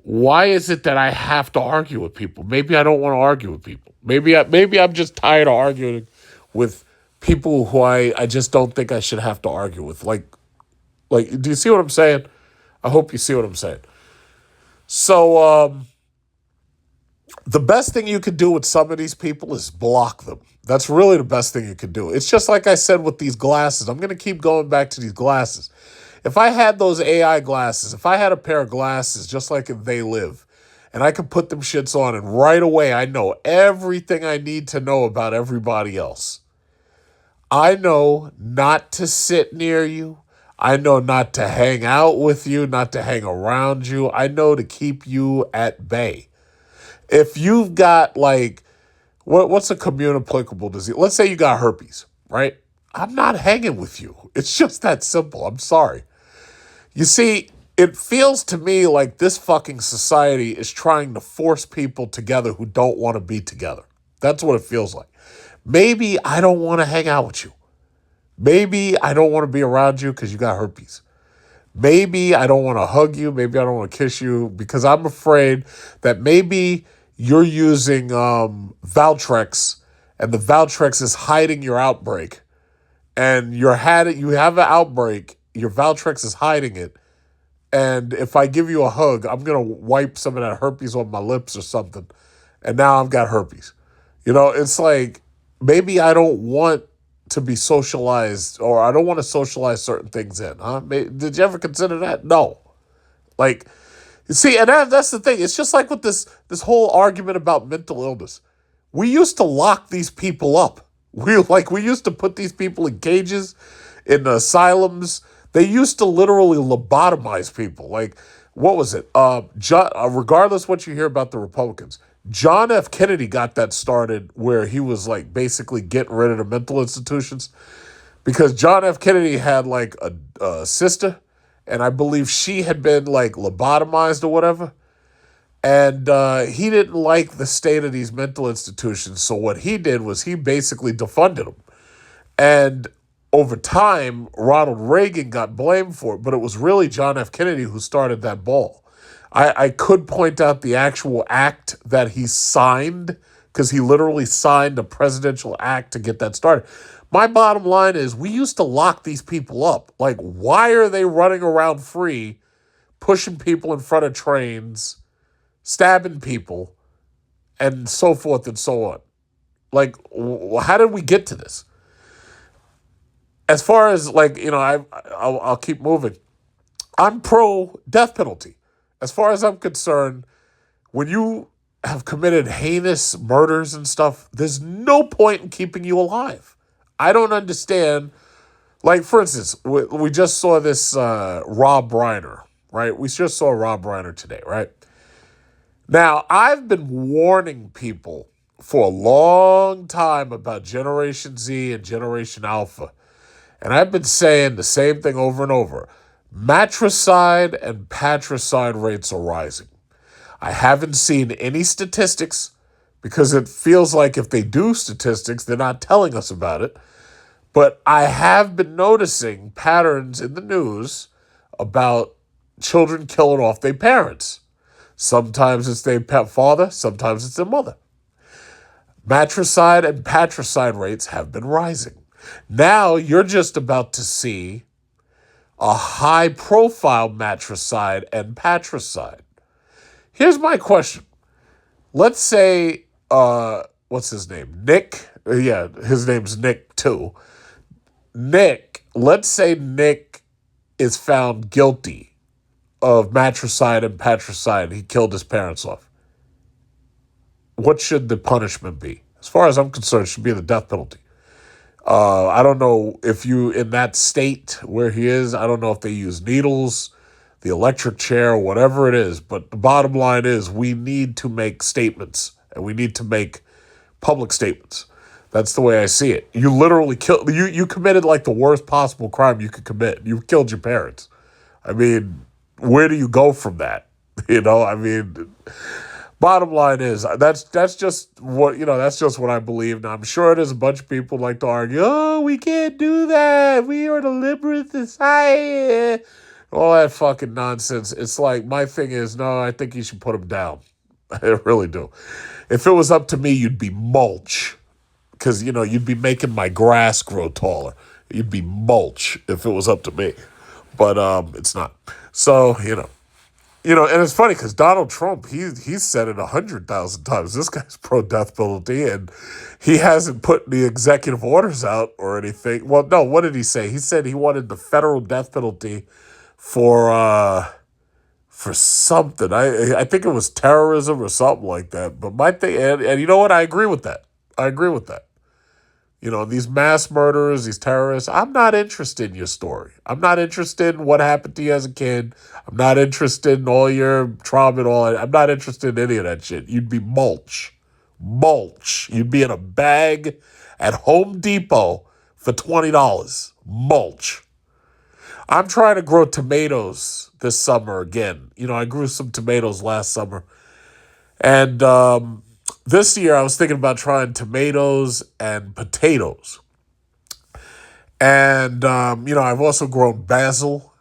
Why is it that I have to argue with people? Maybe I don't want to argue with people. Maybe I'm just tired of arguing with people who I just don't think I should have to argue with. Like, do you see what I'm saying? I hope you see what I'm saying. So, the best thing you could do with some of these people is block them. That's really the best thing you could do. It's just like I said with these glasses. I'm going to keep going back to these glasses. If I had those AI glasses, if I had a pair of glasses just like in They Live, and I could put them shits on and right away I know everything I need to know about everybody else. I know not to sit near you. I know not to hang out with you, not to hang around you. I know to keep you at bay. If you've got like, what's a communicable disease? Let's say you got herpes, right? I'm not hanging with you. It's just that simple. I'm sorry. You see, it feels to me like this fucking society is trying to force people together who don't want to be together. That's what it feels like. Maybe I don't want to hang out with you. Maybe I don't want to be around you because you got herpes. Maybe I don't want to hug you. Maybe I don't want to kiss you because I'm afraid that maybe you're using Valtrex and the Valtrex is hiding your outbreak. And you have an outbreak, your Valtrex is hiding it. And if I give you a hug, I'm going to wipe some of that herpes on my lips or something. And now I've got herpes. You know, it's like maybe I don't want to be socialized or I don't want to socialize certain things in. Huh? Did you ever consider that? No. Like, you see, and that's the thing. It's just like with this whole argument about mental illness. We used to lock these people up. We used to put these people in cages, in asylums. They used to literally lobotomize people. Like, what was it? Regardless what you hear about the Republicans, John F. Kennedy got that started where he was like basically getting rid of the mental institutions because John F. Kennedy had like a sister, and I believe she had been like lobotomized or whatever. And he didn't like the state of these mental institutions. So what he did was he basically defunded them. And over time, Ronald Reagan got blamed for it, but it was really John F. Kennedy who started that ball. I could point out the actual act that he signed, because he literally signed a presidential act to get that started. My bottom line is we used to lock these people up. Like, why are they running around free, pushing people in front of trains, stabbing people, and so forth and so on? Like, how did we get to this? As far as, like, you know, I'll keep moving. I'm pro death penalty. As far as I'm concerned, when you have committed heinous murders and stuff, there's no point in keeping you alive. I don't understand. Like, for instance, we just saw this Rob Reiner, right? We just saw Rob Reiner today, right? Now, I've been warning people for a long time about Generation Z and Generation Alpha. And I've been saying the same thing over and over. Matricide and patricide rates are rising. I haven't seen any statistics because it feels like if they do statistics, they're not telling us about it. But I have been noticing patterns in the news about children killing off their parents. Sometimes it's their father, sometimes it's their mother. Matricide and patricide rates have been rising. Now you're just about to see a high-profile matricide and patricide. Here's my question. Let's say, what's his name? Nick? Yeah, his name's Nick too. Nick, let's say Nick is found guilty of matricide and patricide. He killed his parents off. What should the punishment be? As far as I'm concerned, it should be the death penalty. I don't know if you, in that state where he is, I don't know if they use needles, the electric chair, whatever it is. But the bottom line is we need to make statements, and we need to make public statements. That's the way I see it. You literally killed, you committed like the worst possible crime you could commit. You killed your parents. I mean, where do you go from that? You know, I mean, bottom line is that's just what, you know, that's just what I believe. Now, I'm sure there's a bunch of people like to argue, oh, we can't do that. We are the liberal society. All that fucking nonsense. It's like, my thing is, no, I think you should put them down. I really do. If it was up to me, you'd be mulch. Because, you know, you'd be making my grass grow taller. You'd be mulch if it was up to me. But it's not. So, and it's funny because Donald Trump, he's said it 100,000 times. This guy's pro death penalty, and he hasn't put the executive orders out or anything. Well, no, what did he say? He said he wanted the federal death penalty for something. I think it was terrorism or something like that. But my thing, and you know what? I agree with that. These mass murderers, these terrorists, I'm not interested in your story. I'm not interested in what happened to you as a kid. I'm not interested in all your trauma and all that. I'm not interested in any of that shit. You'd be mulch. Mulch. You'd be in a bag at Home Depot for $20. Mulch. I'm trying to grow tomatoes this summer again. I grew some tomatoes last summer. And this year I was thinking about trying tomatoes and potatoes. And, I've also grown basil.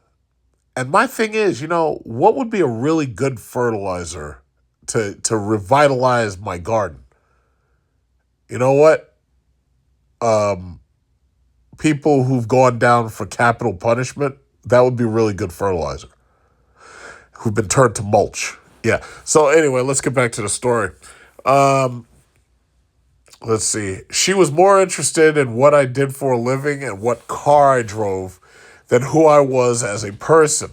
And my thing is, what would be a really good fertilizer to revitalize my garden? You know what? People who've gone down for capital punishment, that would be really good fertilizer. Who've been turned to mulch. Yeah. So anyway, let's get back to the story. Let's see. She was more interested in what I did for a living and what car I drove than who I was as a person.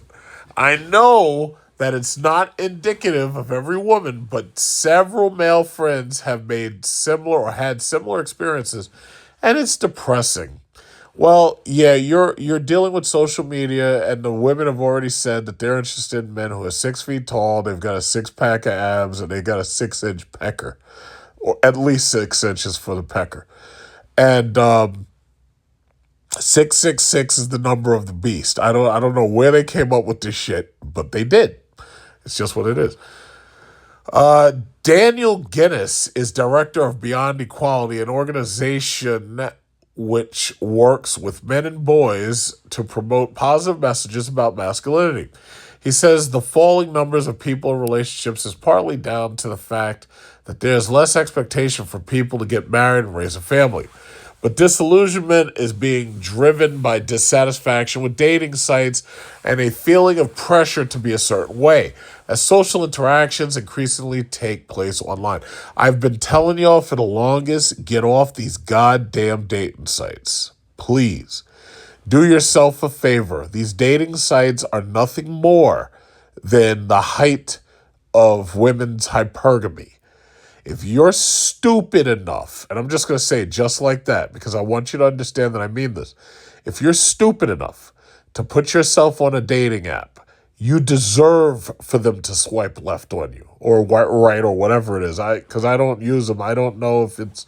I know that it's not indicative of every woman, but several male friends have made similar or had similar experiences, and it's depressing. Well, yeah, you're dealing with social media, and the women have already said that they're interested in men who are 6 feet tall, they've got a 6-pack of abs, and they got a 6-inch pecker, or at least 6 inches for the pecker. And 666 is the number of the beast. I don't know where they came up with this shit, but they did. It's just what it is. Daniel Guinness is director of Beyond Equality, an organization which works with men and boys to promote positive messages about masculinity. He says the falling numbers of people in relationships is partly down to the fact that there's less expectation for people to get married and raise a family. But disillusionment is being driven by dissatisfaction with dating sites and a feeling of pressure to be a certain way, as social interactions increasingly take place online. I've been telling y'all for the longest, get off these goddamn dating sites. Please. Do yourself a favor. These dating sites are nothing more than the height of women's hypergamy. If you're stupid enough, and I'm just going to say it just like that because I want you to understand that I mean this. If you're stupid enough to put yourself on a dating app, you deserve for them to swipe left on you or right or whatever it is. Because I don't use them. I don't know if it's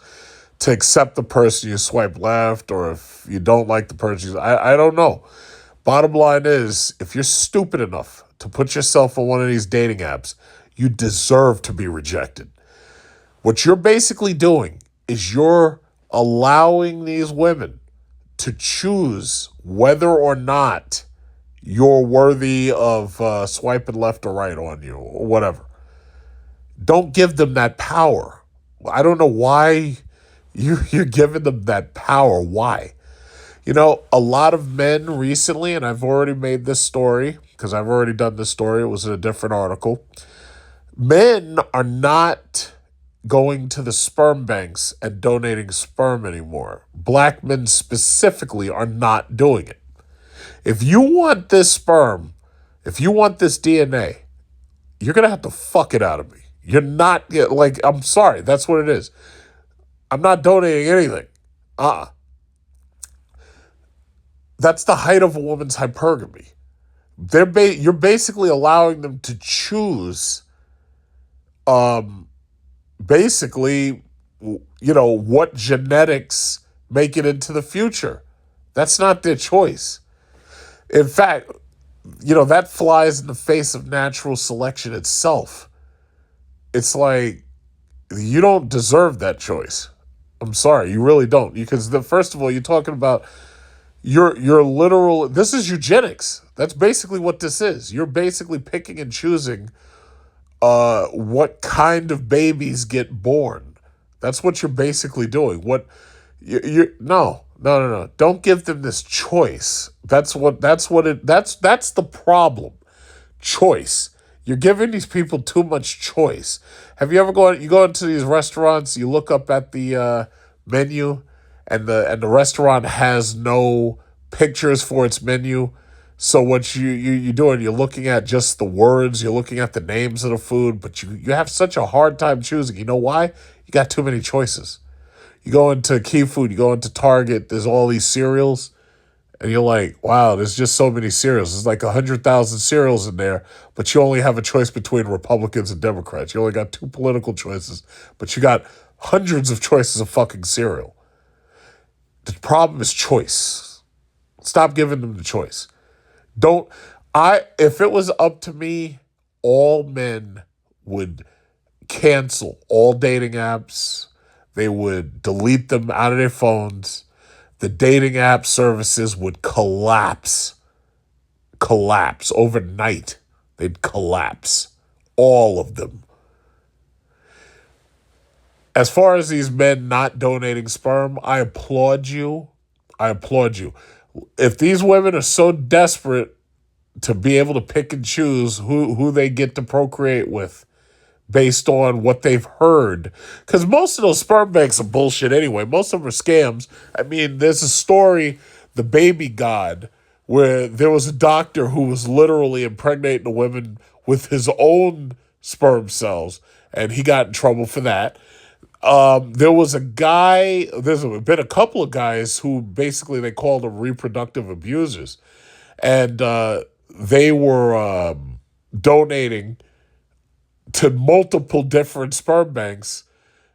to accept the person you swipe left or if you don't like the person. I don't know. Bottom line is, if you're stupid enough to put yourself on one of these dating apps, you deserve to be rejected. What you're basically doing is you're allowing these women to choose whether or not you're worthy of swiping left or right on you or whatever. Don't give them that power. I don't know why you're giving them that power. Why? A lot of men recently, and I've already made this story because I've already done this story. It was in a different article. Men are not going to the sperm banks and donating sperm anymore. Black men specifically are not doing it. If you want this sperm, if you want this DNA, you're going to have to fuck it out of me. You're not, I'm sorry, that's what it is. I'm not donating anything. That's the height of a woman's hypergamy. You're basically allowing them to choose basically, what genetics make it into the future. That's not their choice. In fact, that flies in the face of natural selection itself. It's like, you don't deserve that choice. I'm sorry, you really don't. Because first of all, you're talking about your literal, this is eugenics. That's basically what this is. You're basically picking and choosing what kind of babies get born. That's what you're basically doing. No. Don't give them this choice. That's the problem. choice. You're giving these people too much choice. Have you ever you go into these restaurants, you look up at the menu, and the restaurant has no pictures for its menu. So what you're doing, you're looking at just the words, you're looking at the names of the food, but you have such a hard time choosing. You know why? You got too many choices. You go into Key Food, you go into Target, there's all these cereals, and you're like, wow, there's just so many cereals. There's like 100,000 cereals in there, but you only have a choice between Republicans and Democrats. You only got 2 political choices, but you got hundreds of choices of fucking cereal. The problem is choice. Stop giving them the choice. If it was up to me, all men would cancel all dating apps. They would delete them out of their phones. The dating app services would collapse overnight. They'd collapse, all of them. As far as these men not donating sperm, I applaud you. If these women are so desperate to be able to pick and choose who they get to procreate with based on what they've heard, because most of those sperm banks are bullshit anyway. Most of them are scams. I mean, there's a story, The Baby God, where there was a doctor who was literally impregnating a woman with his own sperm cells, and he got in trouble for that. There was a guy, there's been a couple of guys who basically they called them reproductive abusers, and they were donating to multiple different sperm banks.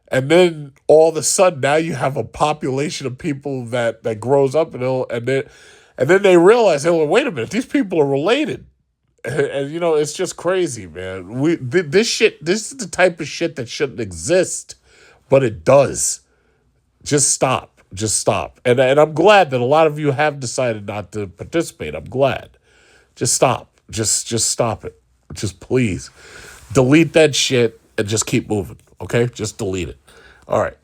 And then all of a sudden, now you have a population of people that grows up and then they realize, hey, well, wait a minute, these people are related. And you know, it's just crazy, man. This is the type of shit that shouldn't exist, but it does. Just stop. And I'm glad that a lot of you have decided not to participate. I'm glad. Just stop. Just stop it. Just please. Delete that shit and just keep moving, okay? Just delete it. All right.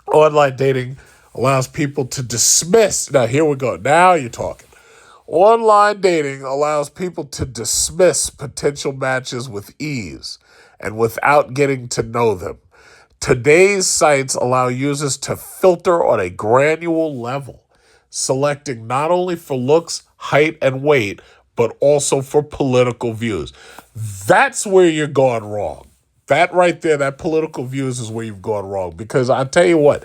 Online dating allows people to dismiss. Now, here we go. Now you're talking. Online dating allows people to dismiss potential matches with ease and without getting to know them. Today's sites allow users to filter on a granular level, selecting not only for looks, height, and weight, but also for political views. That's where you're going wrong. That right there, that political views is where you've gone wrong. Because I tell you what,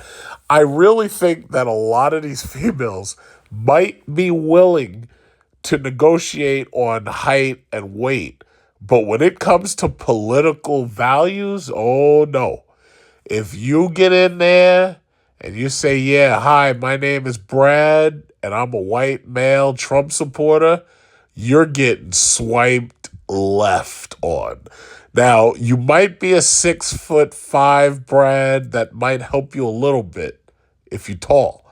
I really think that a lot of these females might be willing to negotiate on height and weight. But when it comes to political values, oh no. If you get in there and you say, yeah, hi, my name is Brad, and I'm a white male Trump supporter, you're getting swiped left on. Now, you might be a 6'5" Brad, that might help you a little bit if you're tall.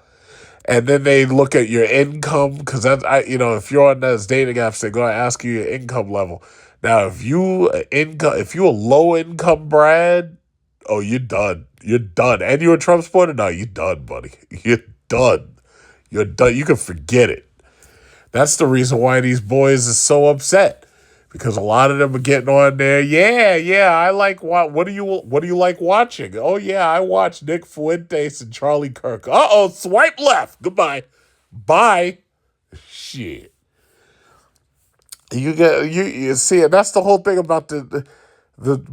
And then they look at your income, because if you're on those dating apps, they're going to ask you your income level. Now, if you a low income Brad, oh, you're done. You're done. And you're a Trump supporter? No, you're done, buddy. You're done. You're done. You can forget it. That's the reason why these boys are so upset, because a lot of them are getting on there. Yeah, I like what do you like watching? Oh yeah, I watch Nick Fuentes and Charlie Kirk. Swipe left. Goodbye. Bye. Shit. You see, and that's the whole thing about the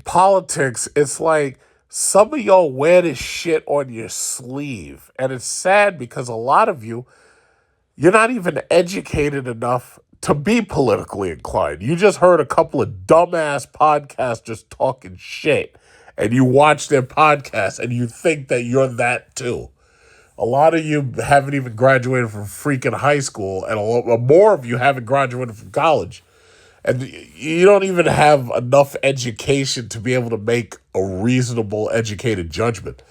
politics. It's like some of y'all wear this shit on your sleeve, and it's sad because a lot of you're not even educated enough to be politically inclined. You just heard a couple of dumbass podcasters talking shit, and you watch their podcast, and you think that you're that too. A lot of you haven't even graduated from freaking high school, and a lot more of you haven't graduated from college. And you don't even have enough education to be able to make a reasonable, educated judgment.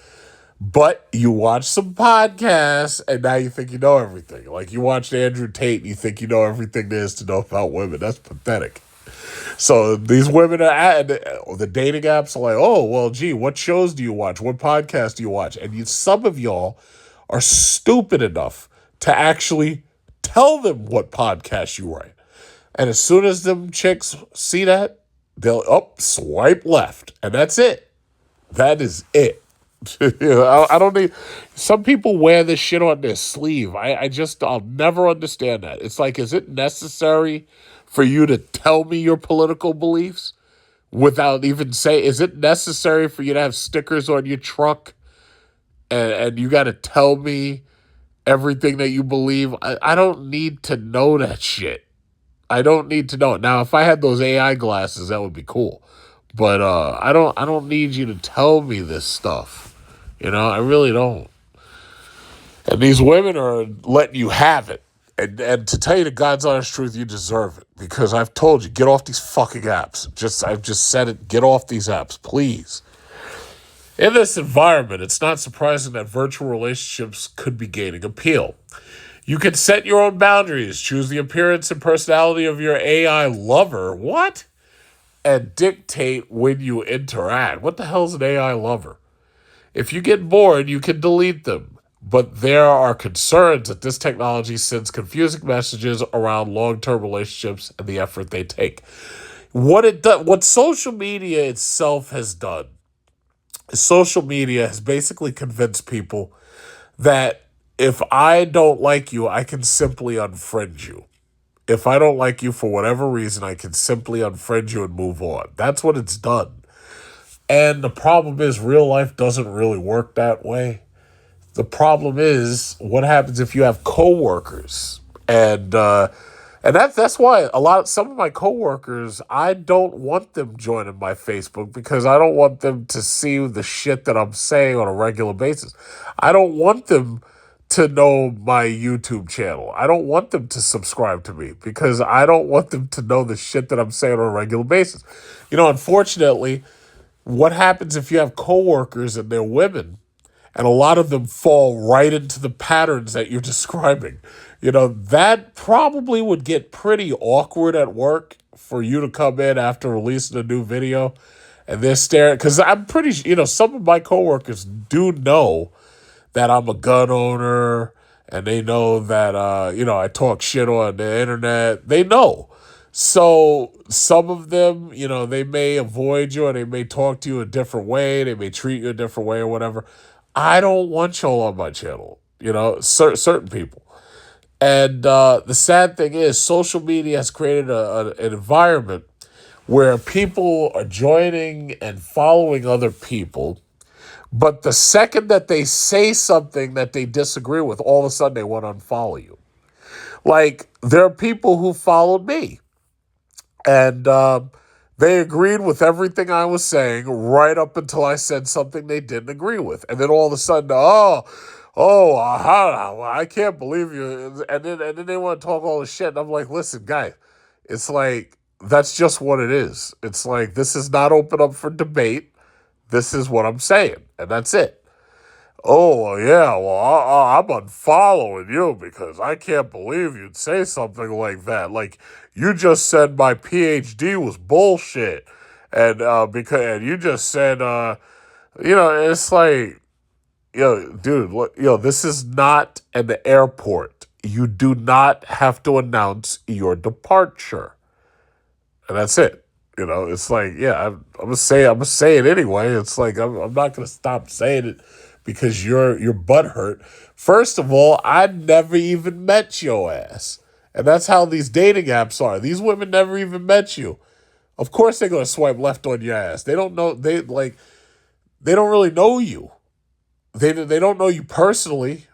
But you watch some podcasts, and now you think you know everything. Like you watched Andrew Tate, and you think you know everything there is to know about women. That's pathetic. So these women the dating apps are like, oh, well, gee, what shows do you watch? What podcasts do you watch? And some of y'all are stupid enough to actually tell them what podcast you write. And as soon as them chicks see that, they'll swipe left. And that's it. That is it. I don't need. Some people wear this shit on their sleeve. I'll never understand that. It's like, is it necessary for you to tell me your political beliefs without even say? Is it necessary for you to have stickers on your truck and you got to tell me everything that you believe? I don't need to know that shit. I don't need to know it. Now, if I had those AI glasses, that would be cool. But I don't need you to tell me this stuff. I really don't. And these women are letting you have it. And to tell you the God's honest truth, you deserve it. Because I've told you, get off these fucking apps. I've just said it, get off these apps, please. In this environment, it's not surprising that virtual relationships could be gaining appeal. You can set your own boundaries, choose the appearance and personality of your AI lover. What? And dictate when you interact. What the hell is an AI lover? If you get bored, you can delete them. But there are concerns that this technology sends confusing messages around long-term relationships and the effort they take. What social media itself has done, social media has basically convinced people that if I don't like you, I can simply unfriend you. If I don't like you for whatever reason, I can simply unfriend you and move on. That's what it's done. And the problem is real life doesn't really work that way. The problem is what happens if you have coworkers. And that's why some of my coworkers, I don't want them joining my Facebook because I don't want them to see the shit that I'm saying on a regular basis. I don't want them to know my YouTube channel. I don't want them to subscribe to me because I don't want them to know the shit that I'm saying on a regular basis. Unfortunately, what happens if you have coworkers and they're women and a lot of them fall right into the patterns that you're describing? That probably would get pretty awkward at work for you to come in after releasing a new video and they're staring. Because I'm pretty some of my coworkers do know that I'm a gun owner and they know that, I talk shit on the internet. They know. So some of them, they may avoid you or they may talk to you a different way. They may treat you a different way or whatever. I don't want y'all on my channel, certain people. And the sad thing is social media has created an environment where people are joining and following other people. But the second that they say something that they disagree with, all of a sudden they want to unfollow you. Like, there are people who followed me. And they agreed with everything I was saying right up until I said something they didn't agree with. And then all of a sudden, I can't believe you. And then they want to talk all this shit. And I'm like, listen, guys, it's like, that's just what it is. It's like, this is not open up for debate. This is what I'm saying. And that's it. Oh, yeah, well, I'm unfollowing you because I can't believe you'd say something like that. Like, you just said my PhD was bullshit. And and you just said, it's like, dude, look, this is not an airport. You do not have to announce your departure. And that's it. It's like, yeah, I'm gonna say it anyway. It's like I'm not gonna stop saying it because your butt hurt. First of all, I never even met your ass. And that's how these dating apps are. These women never even met you. Of course they're gonna swipe left on your ass. They don't know they don't really know you. They don't know you personally.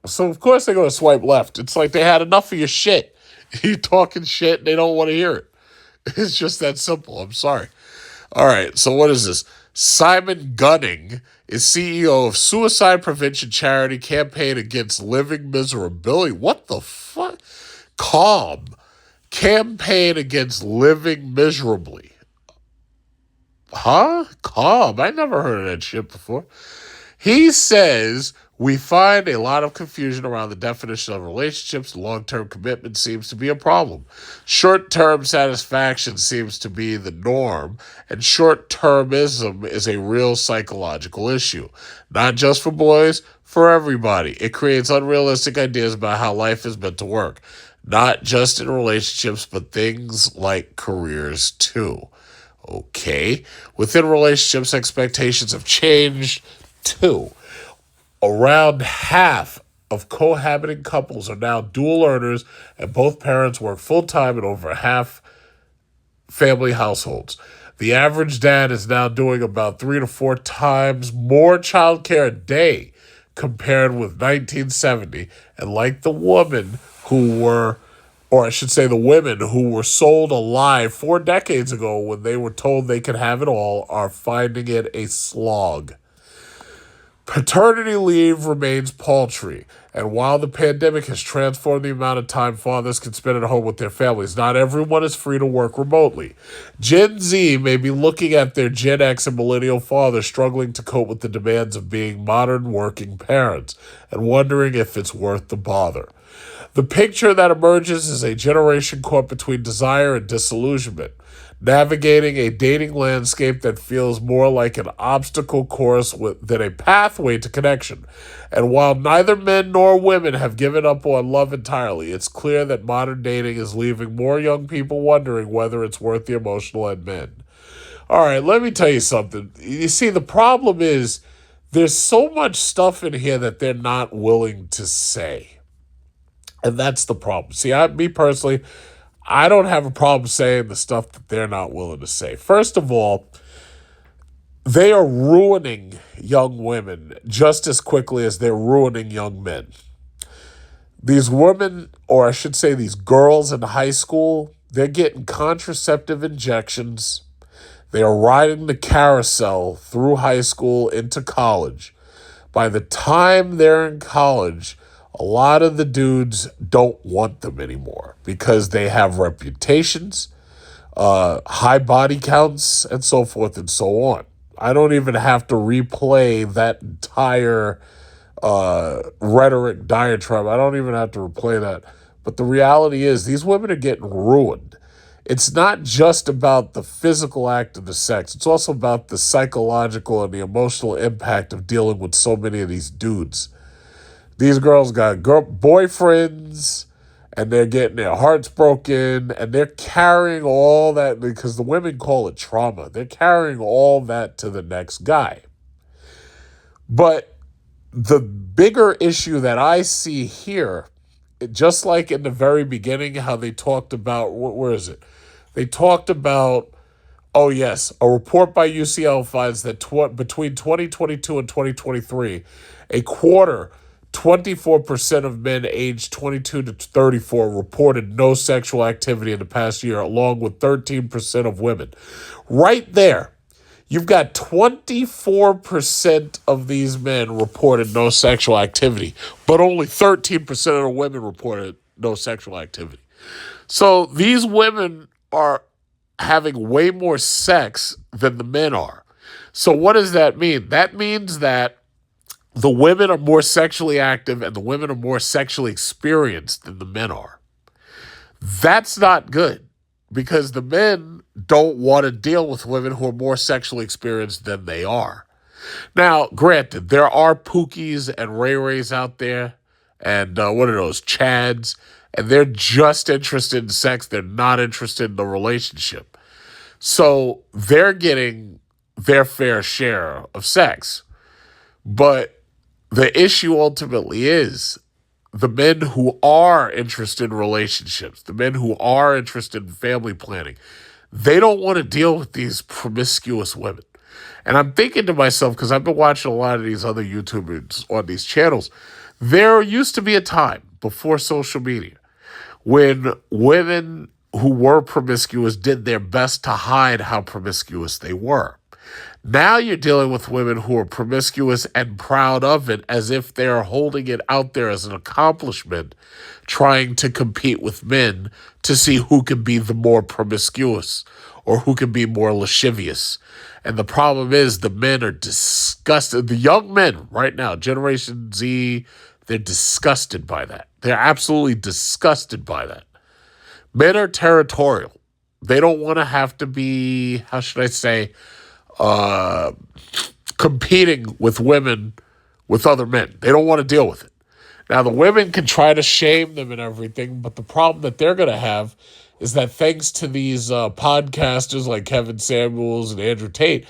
So of course they're gonna swipe left. It's like they had enough of your shit. You talking shit and they don't want to hear it. It's just that simple. I'm sorry. All right, so what is this? Simon Gunning is CEO of suicide prevention charity Campaign Against Living Miserability. What the fuck? Calm. Campaign Against Living Miserably. Huh? Calm. I never heard of that shit before. He says, we find a lot of confusion around the definition of relationships. Long-term commitment seems to be a problem. Short-term satisfaction seems to be the norm, and short-termism is a real psychological issue. Not just for boys, for everybody. It creates unrealistic ideas about how life is meant to work. not just in relationships, but things like careers too. Okay. Within relationships, expectations have changed too. Around half of cohabiting couples are now dual earners, and both parents work full time in over half family households. The average dad is now doing about 3 to 4 times more childcare a day compared with 1970. And like the woman who were, or I should say the women who were sold a lie 4 decades ago when they were told they could have it all, are finding it a slog. Paternity leave remains paltry, and while the pandemic has transformed the amount of time fathers can spend at home with their families, not everyone is free to work remotely. Gen Z may be looking at their Gen X and millennial fathers struggling to cope with the demands of being modern working parents and wondering if it's worth the bother. The picture that emerges is a generation caught between desire and disillusionment, navigating a dating landscape that feels more like an obstacle course than a pathway to connection. And while neither men nor women have given up on love entirely, it's clear that modern dating is leaving more young people wondering whether it's worth the emotional admin. All right, let me tell you something. You see, the problem is there's so much stuff in here that they're not willing to say. And that's the problem. See, me personally, I don't have a problem saying the stuff that they're not willing to say. First of all, they are ruining young women just as quickly as they're ruining young men. These women, or I should say these girls in high school, they're getting contraceptive injections. They are riding the carousel through high school into college. By the time they're in college, a lot of the dudes don't want them anymore because they have reputations, high body counts, and so forth and so on. I don't even have to replay that entire rhetoric diatribe. I don't even have to replay that. But the reality is these women are getting ruined. It's not just about the physical act of the sex. It's also about the psychological and the emotional impact of dealing with so many of these dudes. These girls got boyfriends, and they're getting their hearts broken, and they're carrying all that, because the women call it trauma. They're carrying all that to the next guy. But the bigger issue that I see here, just like in the very beginning, how they talked about, where is it? They talked about, oh yes, a report by UCL finds that between 2022 and 2023, a quarter, 24% of men aged 22 to 34 reported no sexual activity in the past year, along with 13% of women. Right there, you've got 24% of these men reported no sexual activity, but only 13% of the women reported no sexual activity. So these women are having way more sex than the men are. So what does that mean? That means that the women are more sexually active and the women are more sexually experienced than the men are. That's not good, because the men don't want to deal with women who are more sexually experienced than they are. Now, granted, there are Pookies and Ray Rays out there, and what are those, Chads, and they're just interested in sex. They're not interested in the relationship. So they're getting their fair share of sex. But the issue ultimately is the men who are interested in relationships, the men who are interested in family planning, they don't want to deal with these promiscuous women. And I'm thinking to myself, because I've been watching a lot of these other YouTubers on these channels, there used to be a time before social media when women who were promiscuous did their best to hide how promiscuous they were. Now you're dealing with women who are promiscuous and proud of it, as if they're holding it out there as an accomplishment, trying to compete with men to see who can be the more promiscuous or who can be more lascivious. And the problem is the men are disgusted. The young men right now, Generation Z, they're disgusted by that. They're absolutely disgusted by that. Men are territorial. They don't want to have to be, how should I say, competing with women, with other men. They don't want to deal with it. Now, the women can try to shame them and everything, but the problem that they're going to have is that thanks to these podcasters like Kevin Samuels and Andrew Tate,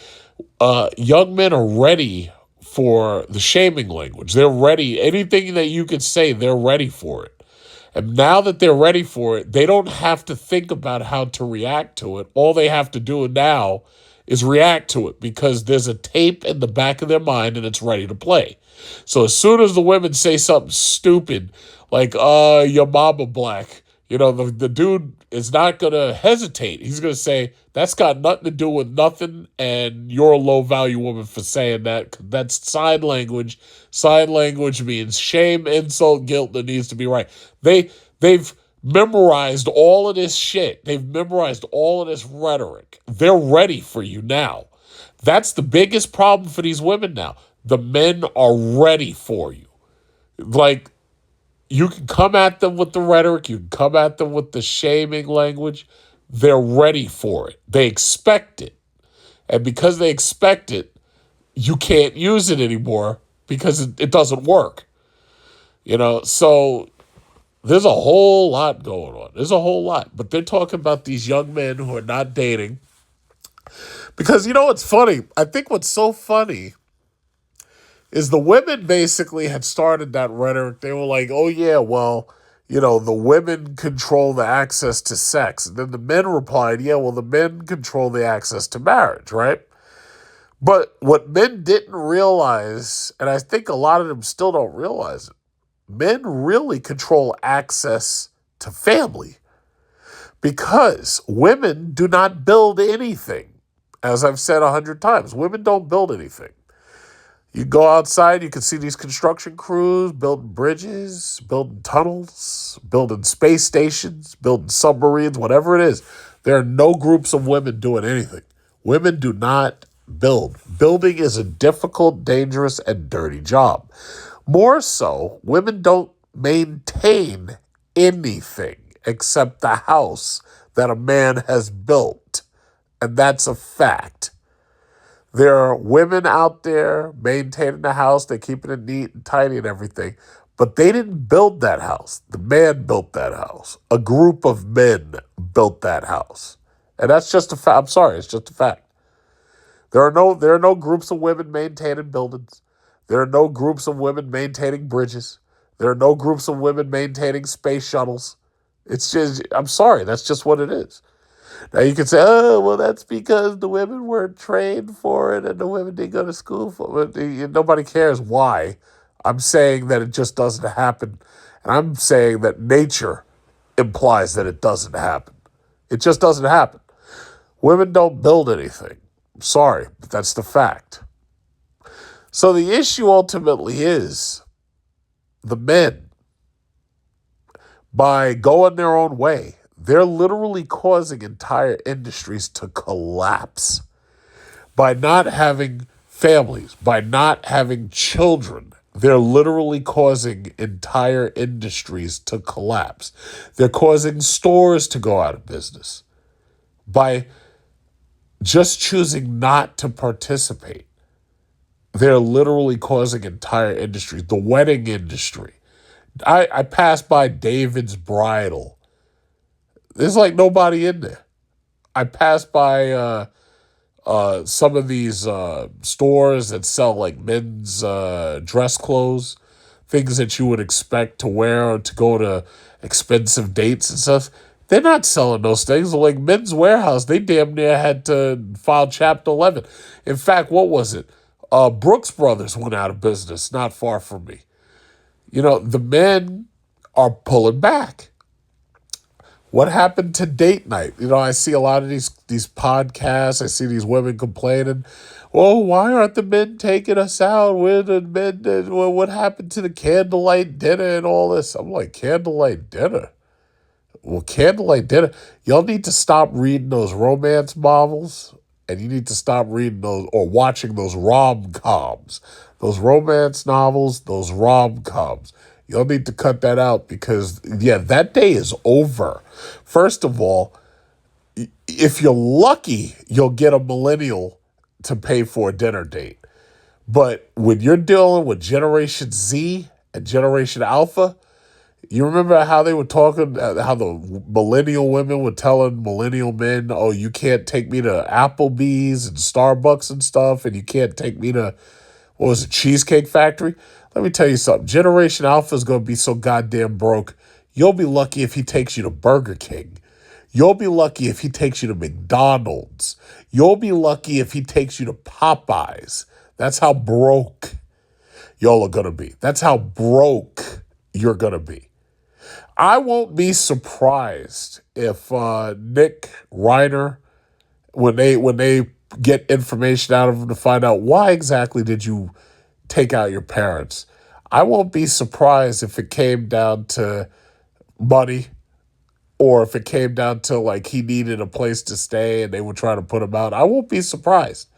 young men are ready for the shaming language. They're ready. Anything that you could say, they're ready for it. And now that they're ready for it, they don't have to think about how to react to it. All they have to do now is react to it because there's a tape in the back of their mind and it's ready to play. So as soon as the women say something stupid, like, your mama black, the dude is not going to hesitate. He's going to say, that's got nothing to do with nothing, and you're a low-value woman for saying that. That's sign language. Sign language means shame, insult, guilt that needs to be right. They've memorized all of this shit. They've memorized all of this rhetoric. They're ready for you now. That's the biggest problem for these women now. The men are ready for you. Like, you can come at them with the rhetoric. You can come at them with the shaming language. They're ready for it. They expect it. And because they expect it, you can't use it anymore because it doesn't work. So there's a whole lot going on. There's a whole lot. But they're talking about these young men who are not dating. Because, what's funny? I think what's so funny is the women basically had started that rhetoric. They were like, oh, yeah, well, the women control the access to sex. And then the men replied, yeah, well, the men control the access to marriage, right? But what men didn't realize, and I think a lot of them still don't realize it, men really control access to family because women do not build anything. As I've said 100 times, women don't build anything. You go outside, you can see these construction crews building bridges, building tunnels, building space stations, building submarines, whatever it is. There are no groups of women doing anything. Women do not build. Building is a difficult, dangerous, and dirty job. More so, women don't maintain anything except the house that a man has built. And that's a fact. There are women out there maintaining the house. They're keeping it neat and tidy and everything. But they didn't build that house. The man built that house. A group of men built that house. And that's just a fact. I'm sorry, it's just a fact. There are no groups of women maintaining buildings. There are no groups of women maintaining bridges. There are no groups of women maintaining space shuttles. It's just, I'm sorry, that's just what it is. Now you can say, oh, well, that's because the women weren't trained for it and the women didn't go to school for it. Nobody cares why. I'm saying that it just doesn't happen. And I'm saying that nature implies that it doesn't happen. It just doesn't happen. Women don't build anything. I'm sorry, but that's the fact. So the issue ultimately is the men, by going their own way, they're literally causing entire industries to collapse. By not having families, by not having children, they're literally causing entire industries to collapse. They're causing stores to go out of business by just choosing not to participate. They're literally causing entire industries. The wedding industry. I passed by David's Bridal. There's like nobody in there. I passed by some of these stores that sell like men's dress clothes, things that you would expect to wear or to go to expensive dates and stuff. They're not selling those things. Like Men's Warehouse, they damn near had to file Chapter 11. In fact, what was it? Brooks Brothers went out of business not far from me. The men are pulling back. What happened to date night? I see a lot of these podcasts. I see these women complaining, oh, why aren't the men taking us out? Where the men what happened to the candlelight dinner and all this? I'm like, candlelight dinner? Well, candlelight dinner. Y'all need to stop reading those romance novels, and you need to stop reading those or watching those rom-coms. Those romance novels, those rom-coms. Y'all need to cut that out because, yeah, that day is over. First of all, if you're lucky, you'll get a millennial to pay for a dinner date. But when you're dealing with Generation Z and Generation Alpha, you remember how they were talking, how the millennial women were telling millennial men, oh, you can't take me to Applebee's and Starbucks and stuff, and you can't take me to, what was it, Cheesecake Factory? Let me tell you something. Generation Alpha is going to be so goddamn broke, you'll be lucky if he takes you to Burger King. You'll be lucky if he takes you to McDonald's. You'll be lucky if he takes you to Popeyes. That's how broke y'all are going to be. That's how broke you're going to be. I won't be surprised if Nick Reiner, when they get information out of him to find out why exactly did you take out your parents, I won't be surprised if it came down to money, or if it came down to like he needed a place to stay and they were trying to put him out. I won't be surprised.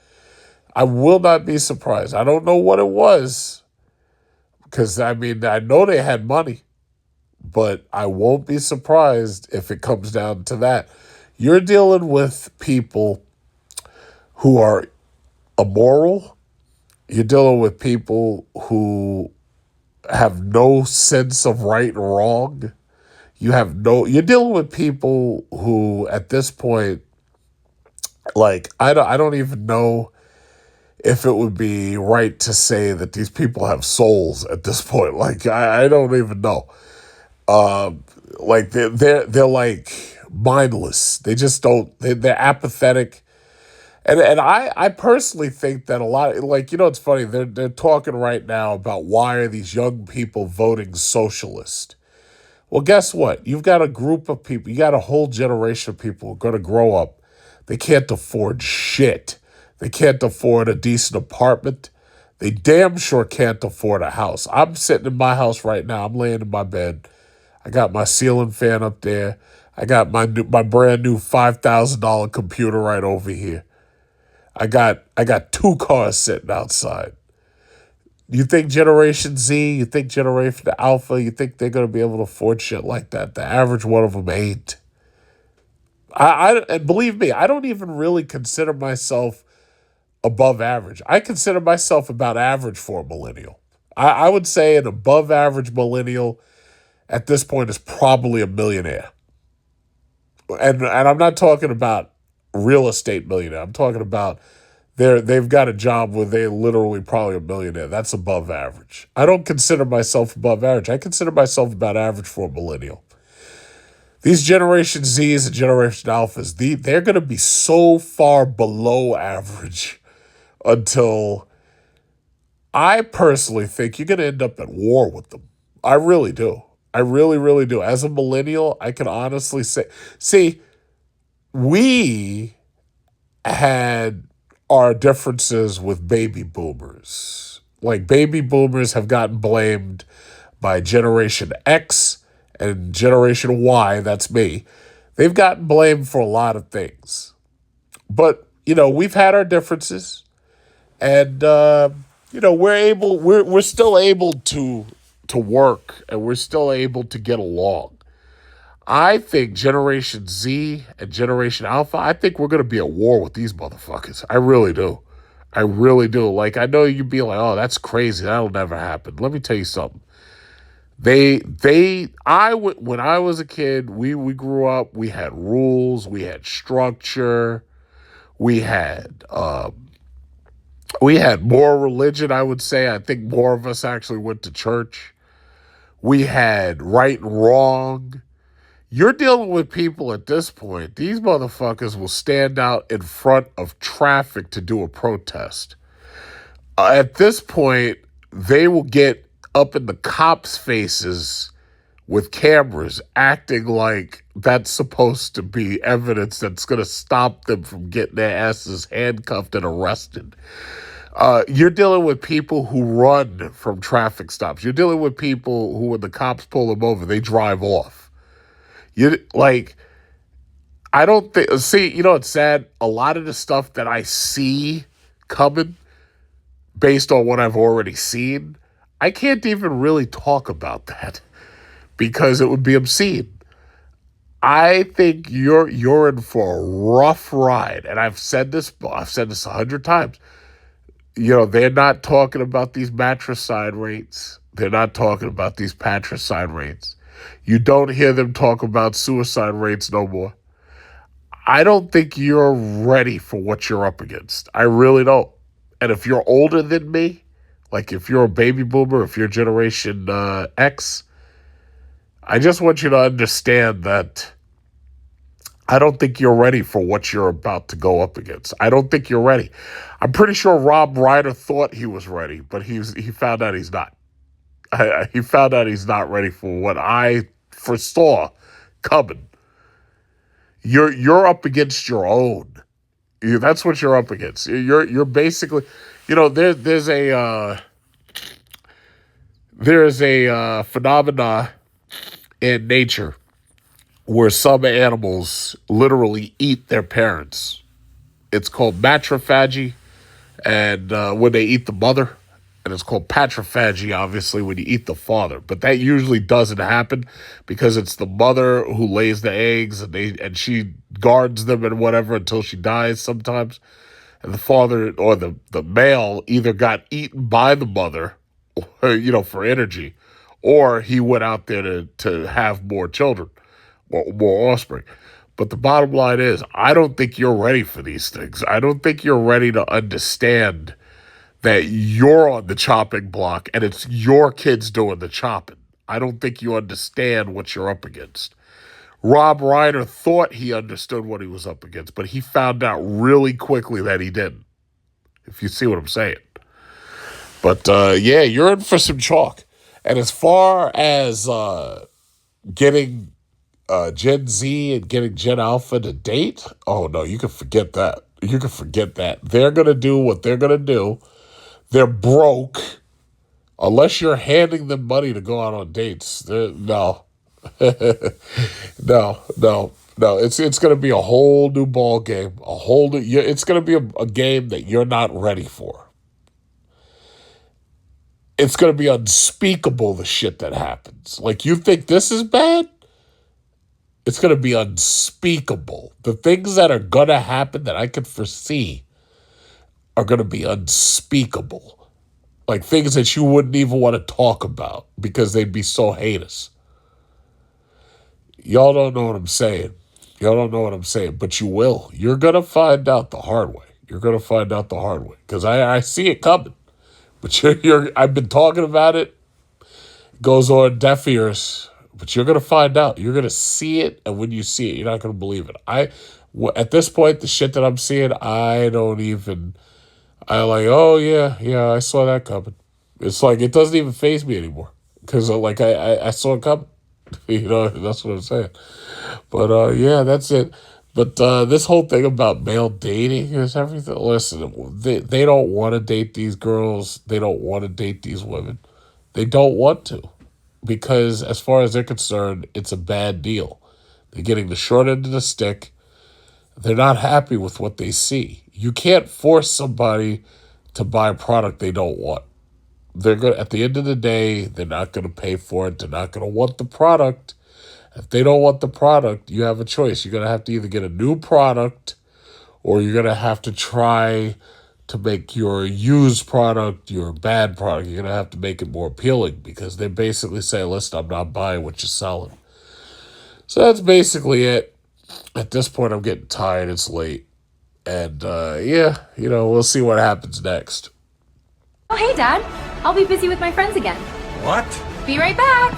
I will not be surprised. I don't know what it was, because I mean, I know they had money, but I won't be surprised if it comes down to that. You're dealing with people who are immoral. You're dealing with people who have no sense of right and wrong. You're dealing with people who at this point, like, I don't even know if it would be right to say that these people have souls at this point. Like, I don't even know. Like they're like mindless. They just don't. They're apathetic. And I personally think that a lot, like, it's funny, they're talking right now about why are these young people voting socialist. Well, guess what? You've got a group of people, you got a whole generation of people who are going to grow up. They can't afford shit. They can't afford a decent apartment. They damn sure can't afford a house. I'm sitting in my house right now. I'm laying in my bed. I got my ceiling fan up there. I got my brand new $5,000 computer right over here. I got 2 cars sitting outside. You think Generation Z, you think Generation Alpha, you think they're going to be able to afford shit like that? The average one of them ain't. And believe me, I don't even really consider myself above average. I consider myself about average for a millennial. I would say an above average millennial at this point is probably a millionaire. And I'm not talking about real estate millionaire. I'm talking about they've got a job where they're literally probably a millionaire. That's above average. I don't consider myself above average. I consider myself about average for a millennial. These Generation Zs and Generation Alphas, they're going to be so far below average until I personally think you're going to end up at war with them. I really do. I really, really do. As a millennial, I can honestly say, see, we had our differences with baby boomers. Like, baby boomers have gotten blamed by Generation X and Generation Y, that's me. They've gotten blamed for a lot of things. But, we've had our differences, and we're still able to work, and we're still able to get along. I think Generation Z and Generation Alpha, I think we're going to be at war with these motherfuckers. I really do. I really do. Like, I know you'd be like, oh, that's crazy. That'll never happen. Let me tell you something. When I was a kid, we grew up, we had rules, we had structure, we had more religion, I would say. I think more of us actually went to church. We had right and wrong. You're dealing with people at this point. These motherfuckers will stand out in front of traffic to do a protest. At this point, they will get up in the cops' faces with cameras, acting like that's supposed to be evidence that's going to stop them from getting their asses handcuffed and arrested. You're dealing with people who run from traffic stops. You're dealing with people who, when the cops pull them over, they drive off. I don't think, see, it's sad. A lot of the stuff that I see coming based on what I've already seen, I can't even really talk about that because it would be obscene. I think you're in for a rough ride. And I've said this 100 times. They're not talking about these matricide rates. They're not talking about these patricide rates. You don't hear them talk about suicide rates no more. I don't think you're ready for what you're up against. I really don't. And if you're older than me, like if you're a baby boomer, if you're Generation X, I just want you to understand that I don't think you're ready for what you're about to go up against. I don't think you're ready. I'm pretty sure Rob Ryder thought he was ready, but he found out he's not. He found out he's not ready for what I foresaw coming. You're up against your own. That's what you're up against. You're basically, there's a phenomena in nature where some animals literally eat their parents. It's called matrophagy, and when they eat the mother, and it's called patrophagy, obviously, when you eat the father. But that usually doesn't happen because it's the mother who lays the eggs, and she guards them and whatever until she dies sometimes. And the father or the male either got eaten by the mother, for energy, or he went out there to have more children, more offspring. But the bottom line is, I don't think you're ready for these things. I don't think you're ready to understand that you're on the chopping block and it's your kids doing the chopping. I don't think you understand what you're up against. Rob Ryder thought he understood what he was up against, but he found out really quickly that he didn't, if you see what I'm saying. But you're in for some chalk. And as far as getting Gen Z and getting Gen Alpha to date, oh no, you can forget that. You can forget that. They're going to do what they're going to do. They're broke. Unless you're handing them money to go out on dates. No. No. It's going to be a whole new ball game. It's going to be a game that you're not ready for. It's going to be unspeakable, the shit that happens. Like, you think this is bad? It's going to be unspeakable. The things that are going to happen that I could foresee are going to be unspeakable. Like things that you wouldn't even want to talk about because they'd be so heinous. Y'all don't know what I'm saying. But you will. You're going to find out the hard way. Because I see it coming. But I've been talking about it. It goes on deaf ears. But you're going to find out. You're going to see it. And when you see it, you're not going to believe it. At this point, the shit that I'm seeing, oh, yeah, I saw that coming. It's like, it doesn't even faze me anymore. Because, I saw it coming. That's what I'm saying. But, that's it. But this whole thing about male dating is everything. Listen, they don't want to date these girls. They don't want to date these women. They don't want to. Because as far as they're concerned, it's a bad deal. They're getting the short end of the stick. They're not happy with what they see. You can't force somebody to buy a product they don't want. They're going at the end of the day, they're not going to pay for it. They're not going to want the product. If they don't want the product, you have a choice. You're going to have to either get a new product or you're going to have to try to make your used product, your bad product, you're going to have to make it more appealing because they basically say, listen, I'm not buying what you're selling. So that's basically it. At this point, I'm getting tired. It's late. And, we'll see what happens next. Oh, hey, Dad. I'll be busy with my friends again. What? Be right back.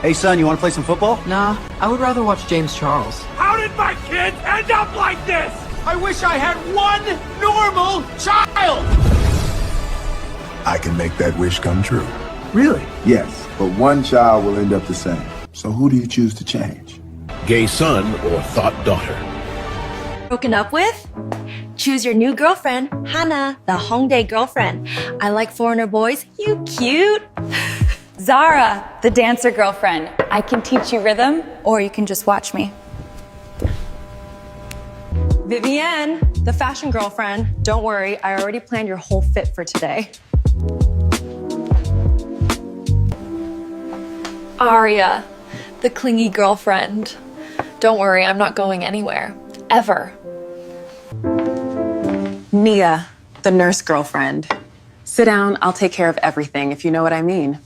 Hey, son, you want to play some football? Nah, I would rather watch James Charles. How did my kids end up like this? I wish I had one normal child! I can make that wish come true. Really? Yes, but one child will end up the same. So who do you choose to change? Gay son or thought daughter? Broken up with? Choose your new girlfriend, Hannah, the Hongdae girlfriend. I like foreigner boys. You cute. Zara, the dancer girlfriend. I can teach you rhythm, or you can just watch me. Vivienne, the fashion girlfriend. Don't worry, I already planned your whole fit for today. Aria, the clingy girlfriend. Don't worry, I'm not going anywhere. Ever. Nia, The nurse girlfriend. Sit down, I'll take care of everything, if you know what I mean.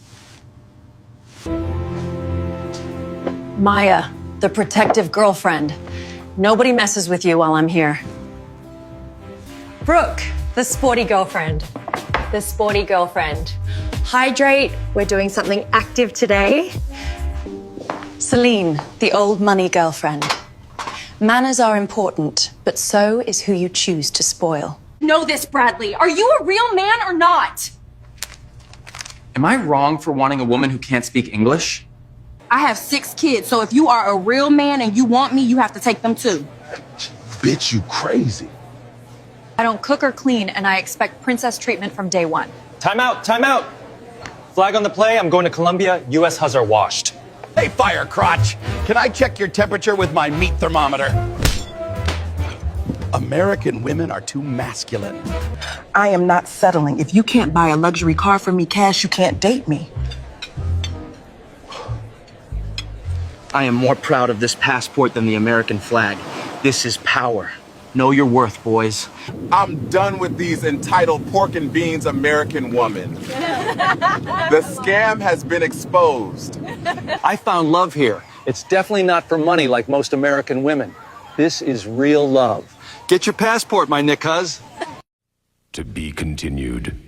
Maya, the protective girlfriend. Nobody messes with you while I'm here. Brooke, the sporty girlfriend. The sporty girlfriend. Hydrate, we're doing something active today. Celine, the old money girlfriend. Manners are important, but so is who you choose to spoil. Know this, Bradley. Are you a real man or not? Am I wrong for wanting a woman who can't speak English? I have 6 kids, so if you are a real man and you want me, you have to take them too. Bitch, you crazy. I don't cook or clean, and I expect princess treatment from day one. Time out, time out. Flag on the play, I'm going to Colombia. U.S. has her washed. Hey, fire crotch, can I check your temperature with my meat thermometer? American women are too masculine. I am not settling. If you can't buy a luxury car for me cash, you can't date me. I am more proud of this passport than the American flag. This is power. Know your worth, boys. I'm done with these entitled pork and beans American women. The scam has been exposed. I found love here. It's definitely not for money like most American women. This is real love. Get your passport, my Nick-huz. To be continued.